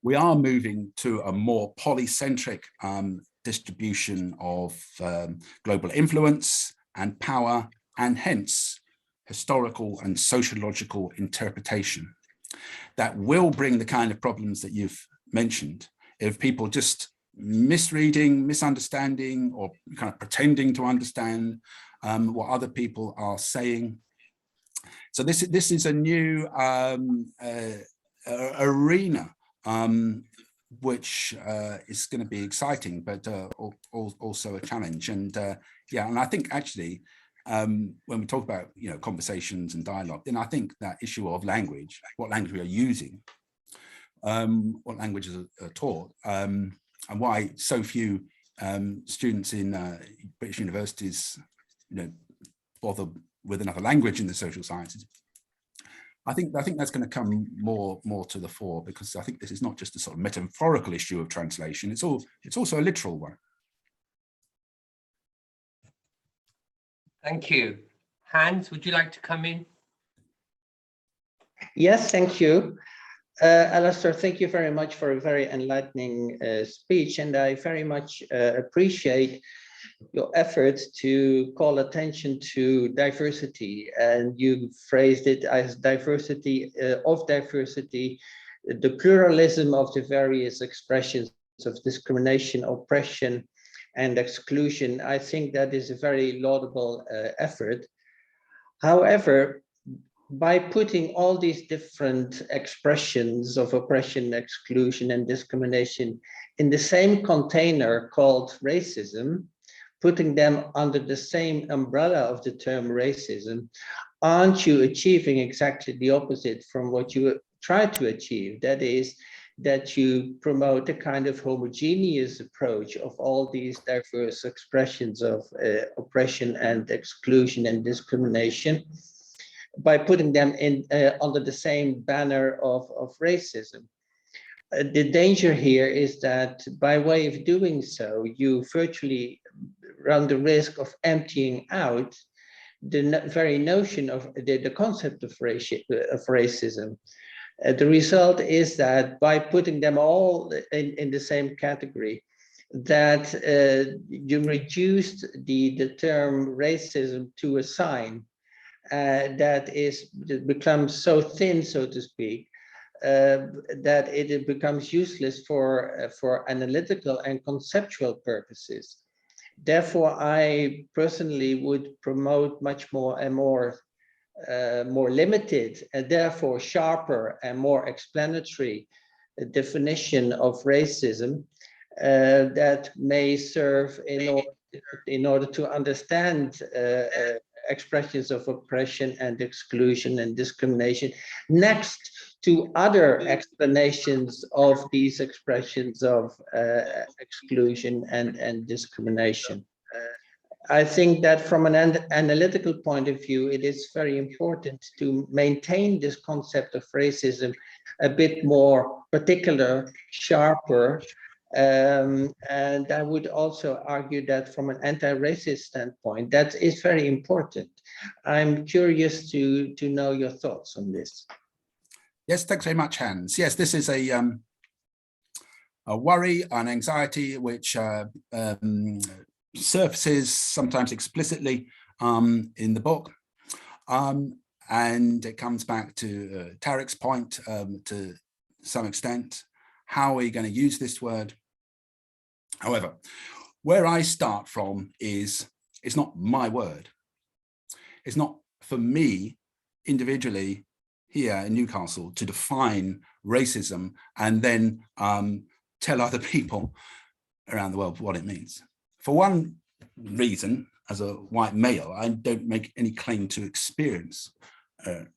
we are moving to a more polycentric distribution of global influence and power, and hence historical and sociological interpretation that will bring the kind of problems that you've mentioned if people just misreading, misunderstanding, or kind of pretending to understand what other people are saying. So this is a new arena, which is going to be exciting, but also a challenge. And yeah, and I think actually, when we talk about conversations and dialogue, then I think that issue of language, what language we are using, what languages are taught, and why so few students in British universities, bother with another language in the social sciences. I think that's going to come more to the fore, because I think this is not just a sort of metaphorical issue of translation. It's also a literal one. Thank you. Hans, would you like to come in? Yes, thank you. Alastair, thank you very much for a very enlightening speech, and I very much appreciate your efforts to call attention to diversity, and you phrased it as diversity of diversity, the pluralism of the various expressions of discrimination, oppression, and exclusion. I think that is a very laudable effort. However, by putting all these different expressions of oppression, exclusion, and discrimination in the same container called racism, putting them under the same umbrella of the term racism, aren't you achieving exactly the opposite from what you try to achieve? That is, that you promote a kind of homogeneous approach of all these diverse expressions of oppression and exclusion and discrimination by putting them in under the same banner of racism. The danger here is that by way of doing so, you virtually run the risk of emptying out the very notion of the concept of racism. The result is that by putting them all in the same category, that you reduced the term racism to a sign that becomes so thin, so to speak, that it becomes useless for analytical and conceptual purposes. Therefore, I personally would promote much more and more limited, and therefore sharper and more explanatory definition of racism that may serve in order to understand expressions of oppression and exclusion and discrimination, next to other explanations of these expressions of exclusion and discrimination. I think that from an analytical point of view, it is very important to maintain this concept of racism a bit more particular, sharper, and I would also argue that from an anti-racist standpoint, that is very important. I'm curious to know your thoughts on this. Yes, thanks very much, Hans. Yes, this is a worry, an anxiety which surfaces sometimes explicitly in the book, and it comes back to Tarek's point to some extent. How are we going to use this word? However, where I start from is, it's not my word. It's not for me individually here in Newcastle to define racism and then tell other people around the world what it means. For one reason, as a white male, I don't make any claim to experience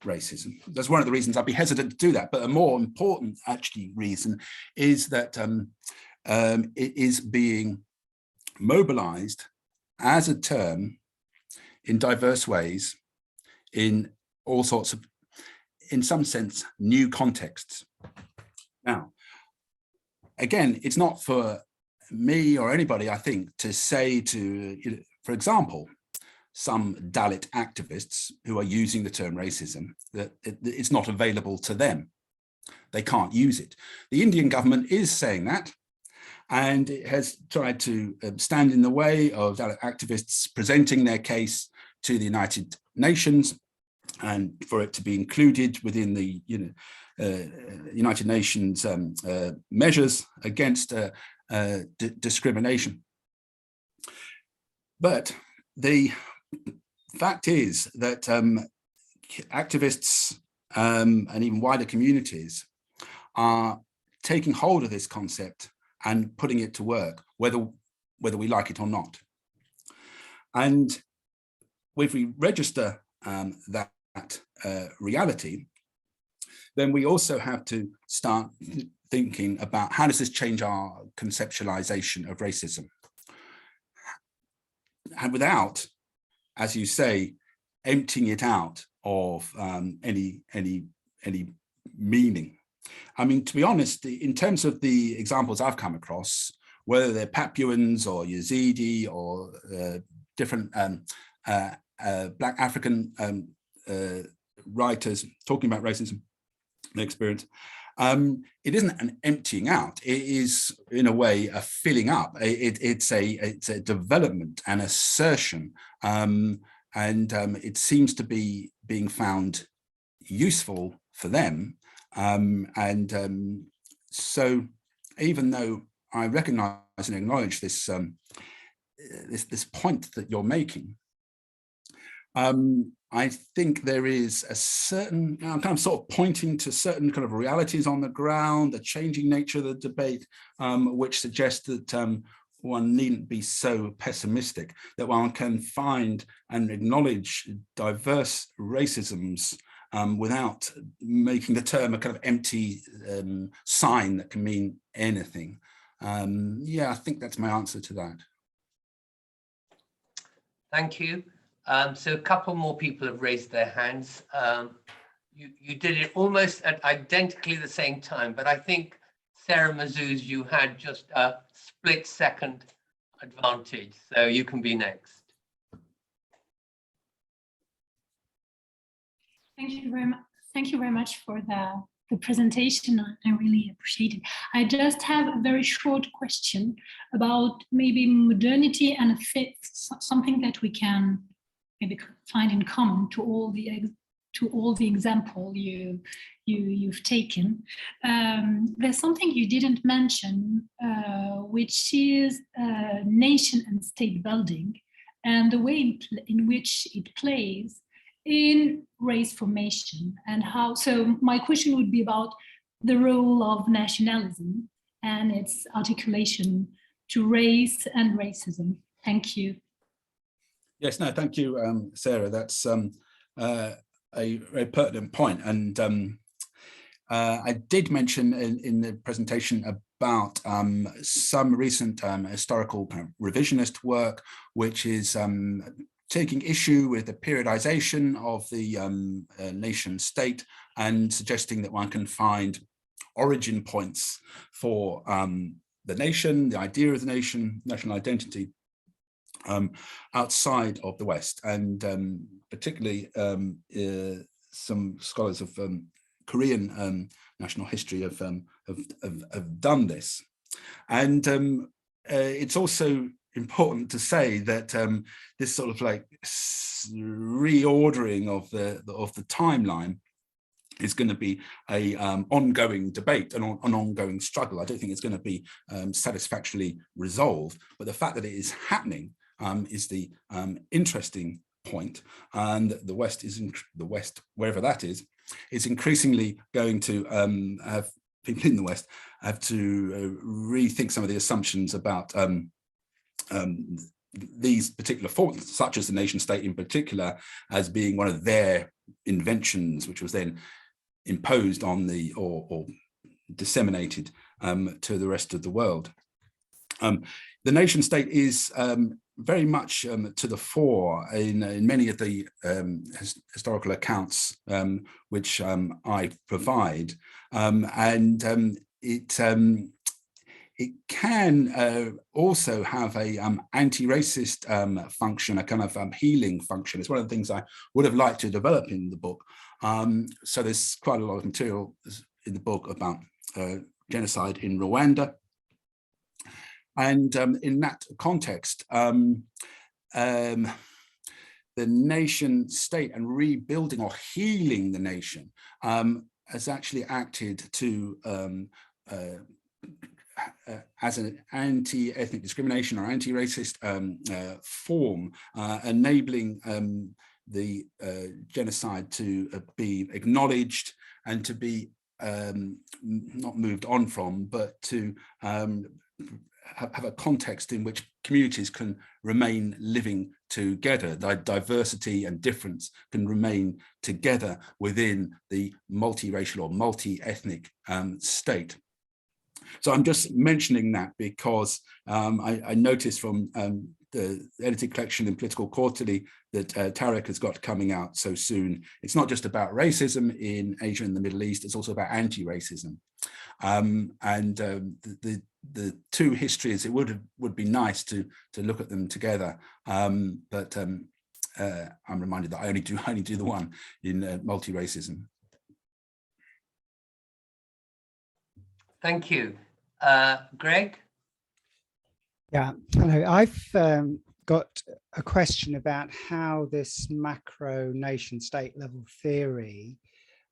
racism. That's one of the reasons I'd be hesitant to do that. But a more important, actually, reason is that it is being mobilized as a term in diverse ways, in all sorts of, in some sense, new contexts. Now, again, it's not for me or anybody, I think, to say to, for example, some Dalit activists who are using the term racism, that it's not available to them. They can't use it. The Indian government is saying that, and it has tried to stand in the way of Dalit activists presenting their case to the United Nations, and for it to be included within the United Nations measures against discrimination. But the fact is that activists and even wider communities are taking hold of this concept and putting it to work, whether we like it or not. And if we register that reality, then we also have to start thinking about how does this change our conceptualization of racism, and without, as you say, emptying it out of any meaning. I mean, to be honest, in terms of the examples I've come across, whether they're Papuans or Yazidi or different Black African writers talking about racism and experience, it isn't an emptying out. It is, in a way, a filling up. It's a development, an assertion, and it seems to be being found useful for them. So, even though I recognise and acknowledge this this point that you're making, I think there is a certain, I'm kind of sort of pointing to certain kind of realities on the ground, the changing nature of the debate, which suggests that one needn't be so pessimistic, that one can find and acknowledge diverse racisms without making the term a kind of empty sign that can mean anything. Yeah, I think that's my answer to that. Thank you. So a couple more people have raised their hands. You did it almost at identically the same time, but I think Sarah Mazuz, you had just a split-second advantage, so you can be next. Thank you very much. Thank you very much for the presentation. I really appreciate it. I just have a very short question about maybe modernity and something that we can maybe find in common to all the example you've taken. There's something you didn't mention, which is nation and state building and the way in which it plays in race formation, and how. So my question would be about the role of nationalism and its articulation to race and racism. Thank you. Yes, no, thank you, Sarah. That's a very pertinent point. And I did mention in the presentation about some recent historical kind of revisionist work, which is taking issue with the periodization of the nation state and suggesting that one can find origin points for the nation, the idea of the nation, national identity, outside of the West, and particularly some scholars of Korean national history have done this. And it's also important to say that this sort of like reordering of the timeline is going to be a ongoing debate, an ongoing struggle. I don't think it's going to be satisfactorily resolved, but the fact that it is happening is the interesting point. And the West wherever that is increasingly going to have people in the West have to rethink some of the assumptions about these particular forms, such as the nation state in particular, as being one of their inventions, which was then imposed on the or disseminated to the rest of the world. The nation state is very much to the fore in many of the historical accounts which I provide, and it can also have a anti-racist function, a kind of healing function. It's one of the things I would have liked to develop in the book. So there's quite a lot of material in the book about genocide in Rwanda. And in that context, the nation state and rebuilding or healing the nation has actually acted to as an anti-ethnic discrimination or anti-racist form, enabling the genocide to be acknowledged and to be not moved on from, but to have a context in which communities can remain living together. Diversity and difference can remain together within the multiracial or multi-ethnic state. So I'm just mentioning that because I noticed from the edited collection in Political Quarterly that Tarek has got coming out so soon. It's not just about racism in Asia and the Middle East, it's also about anti-racism. The two histories, it would be nice to look at them together, but I'm reminded that I only do the one in multi-racism. Thank you. Greg? Yeah, hello. I've got a question about how this macro nation state level theory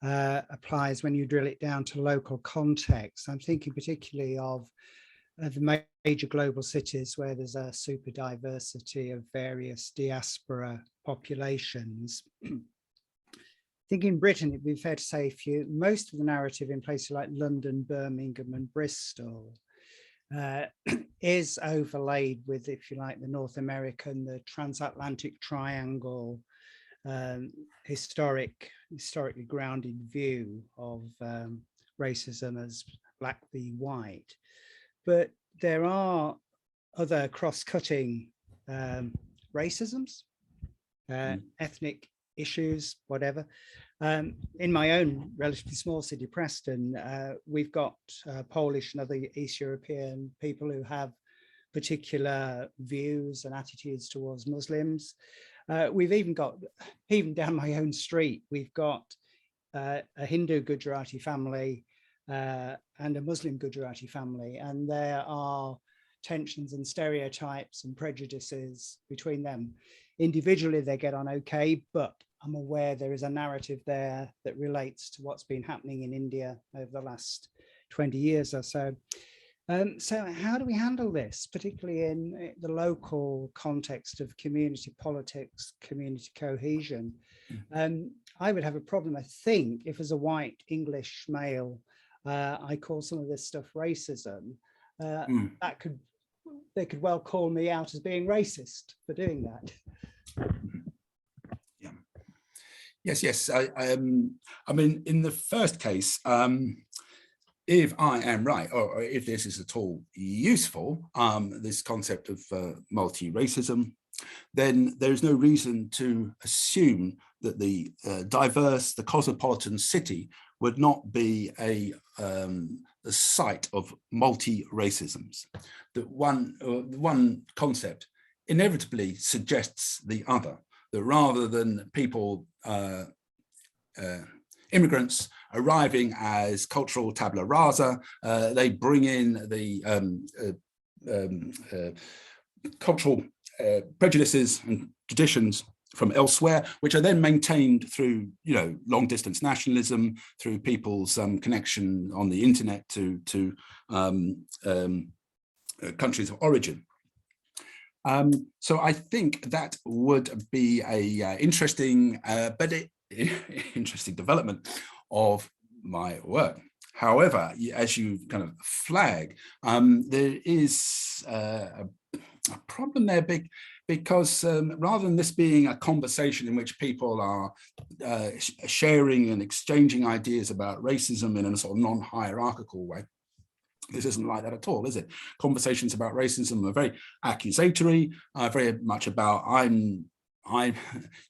applies when you drill it down to local context. I'm thinking particularly of the major global cities where there's a super diversity of various diaspora populations. I think in Britain, it'd be fair to say most of the narrative in places like London, Birmingham and Bristol is overlaid with, if you like, the North American, the transatlantic triangle, historically grounded view of racism as black v white. But there are other cross-cutting racisms, ethnic issues, whatever. In my own relatively small city, Preston, we've got Polish and other East European people who have particular views and attitudes towards Muslims. We've even got, even down my own street, we've got a Hindu Gujarati family and a Muslim Gujarati family, and there are tensions and stereotypes and prejudices between them. Individually, they get on okay, but I'm aware there is a narrative there that relates to what's been happening in India over the last 20 years or so. So how do we handle this, particularly in the local context of community politics, community cohesion? I would have a problem, I think, if as a white English male, I call some of this stuff racism, they could well call me out as being racist for doing that. Yes. I mean, in the first case, if I am right, or if this is at all useful, this concept of multi-racism, then there's no reason to assume that the the cosmopolitan city would not be a site of multi-racisms. That one concept inevitably suggests the other. That rather than people, immigrants arriving as cultural tabula rasa, they bring in the cultural prejudices and traditions from elsewhere, which are then maintained through, long distance nationalism, through people's connection on the internet to countries of origin. So I think that would be a interesting, interesting development of my work. However, as you kind of flag, there is a problem there, because rather than this being a conversation in which people are sharing and exchanging ideas about racism in a sort of non-hierarchical way, this isn't like that at all, is it? Conversations about racism are very accusatory, very much about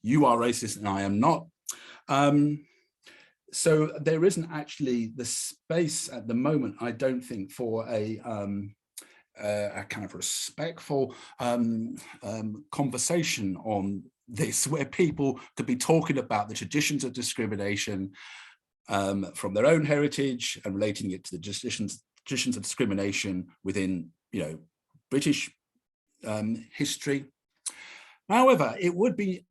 you are racist and I am not. So there isn't actually the space at the moment, I don't think, for a kind of respectful conversation on this, where people could be talking about the traditions of discrimination from their own heritage and relating it to the traditions of discrimination within, British history. However, it would be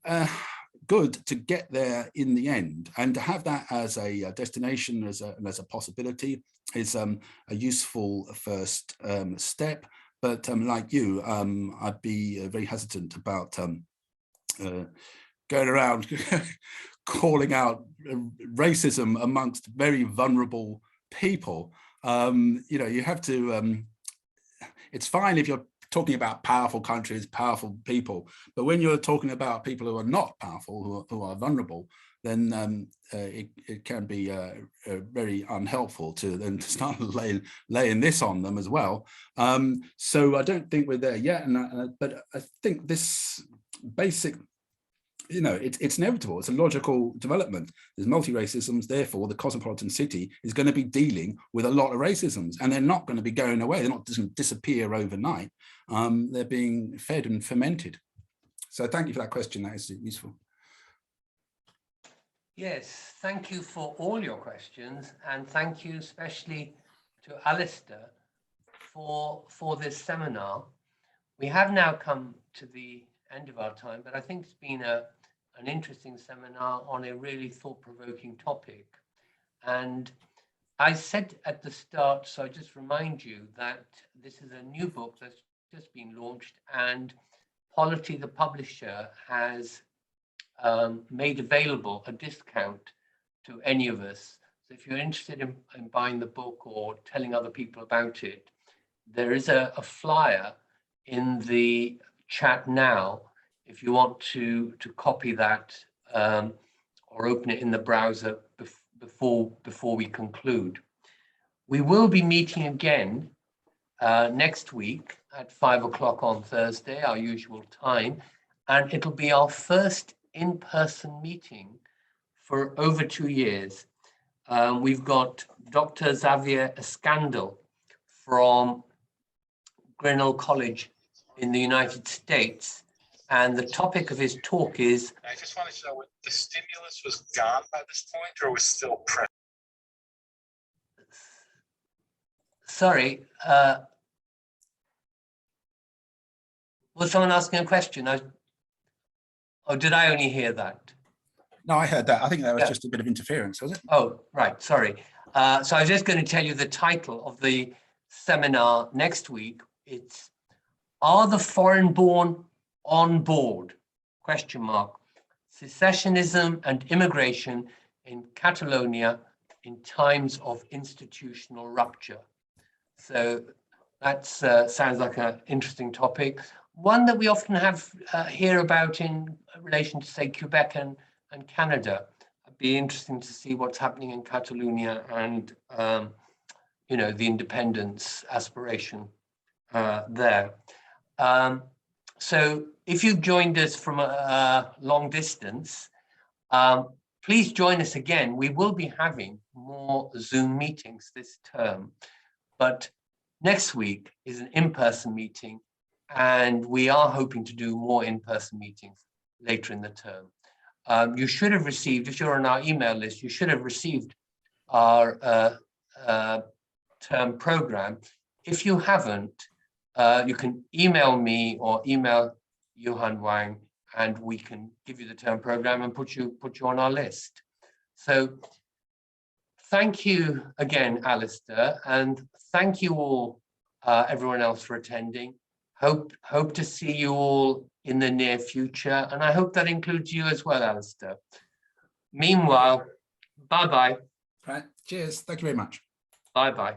good to get there in the end, and to have that as a destination, as a possibility, is a useful first step. But like you, I'd be very hesitant about going around calling out racism amongst very vulnerable people. You have to, it's fine if you're talking about powerful countries, powerful people, but when you're talking about people who are not powerful, who are vulnerable, then it can be very unhelpful to then start laying this on them as well. So I don't think we're there yet, but I think this basic, it's inevitable. It's a logical development. There's multiracisms, therefore the cosmopolitan city is going to be dealing with a lot of racisms, and they're not going to be going away. They're not just going to disappear overnight. They're being fed and fermented. So thank you for that question. That is useful. Yes, thank you for all your questions, and thank you especially to Alastair for this seminar. We have now come to the end of our time, but I think it's been an interesting seminar on a really thought-provoking topic. And I said at the start, so I just remind you that this is a new book that's just been launched, and Polity, the publisher, has made available a discount to any of us. So if you're interested in buying the book or telling other people about it, there is a flyer in the chat now if you want to copy that or open it in the browser before we conclude. We will be meeting again next week at 5 o'clock on Thursday, our usual time, and it'll be our first in-person meeting for over 2 years. We've got Dr. Xavier Escandel from Grinnell College in the United States, and the topic of his talk is... I just wanted to know, the stimulus was gone by this point, or was still present? Sorry, was someone asking a question? Or did I only hear that? No, I heard that. I think that was just a bit of interference, was it? Oh, right, sorry. So I was just going to tell you the title of the seminar next week. It's Are the Foreign-Born on Board? ? Secessionism and Immigration in Catalonia in Times of Institutional Rupture. So that sounds like an interesting topic. One that we often hear about in relation to, say, Quebec and Canada. It'd be interesting to see what's happening in Catalonia and, the independence aspiration there. So if you've joined us from a long distance, please join us again. We will be having more Zoom meetings this term, but next week is an in-person meeting, and we are hoping to do more in-person meetings later in the term. You should have received, if you're on our email list, you should have received our term program. If you haven't, you can email me or email Johan Wang, and we can give you the term program and put you on our list. So thank you again, Alastair, and thank you all, everyone else, for attending. Hope to see you all in the near future, and I hope that includes you as well, Alastair. Meanwhile, bye-bye. Right. Cheers. Thank you very much. Bye-bye.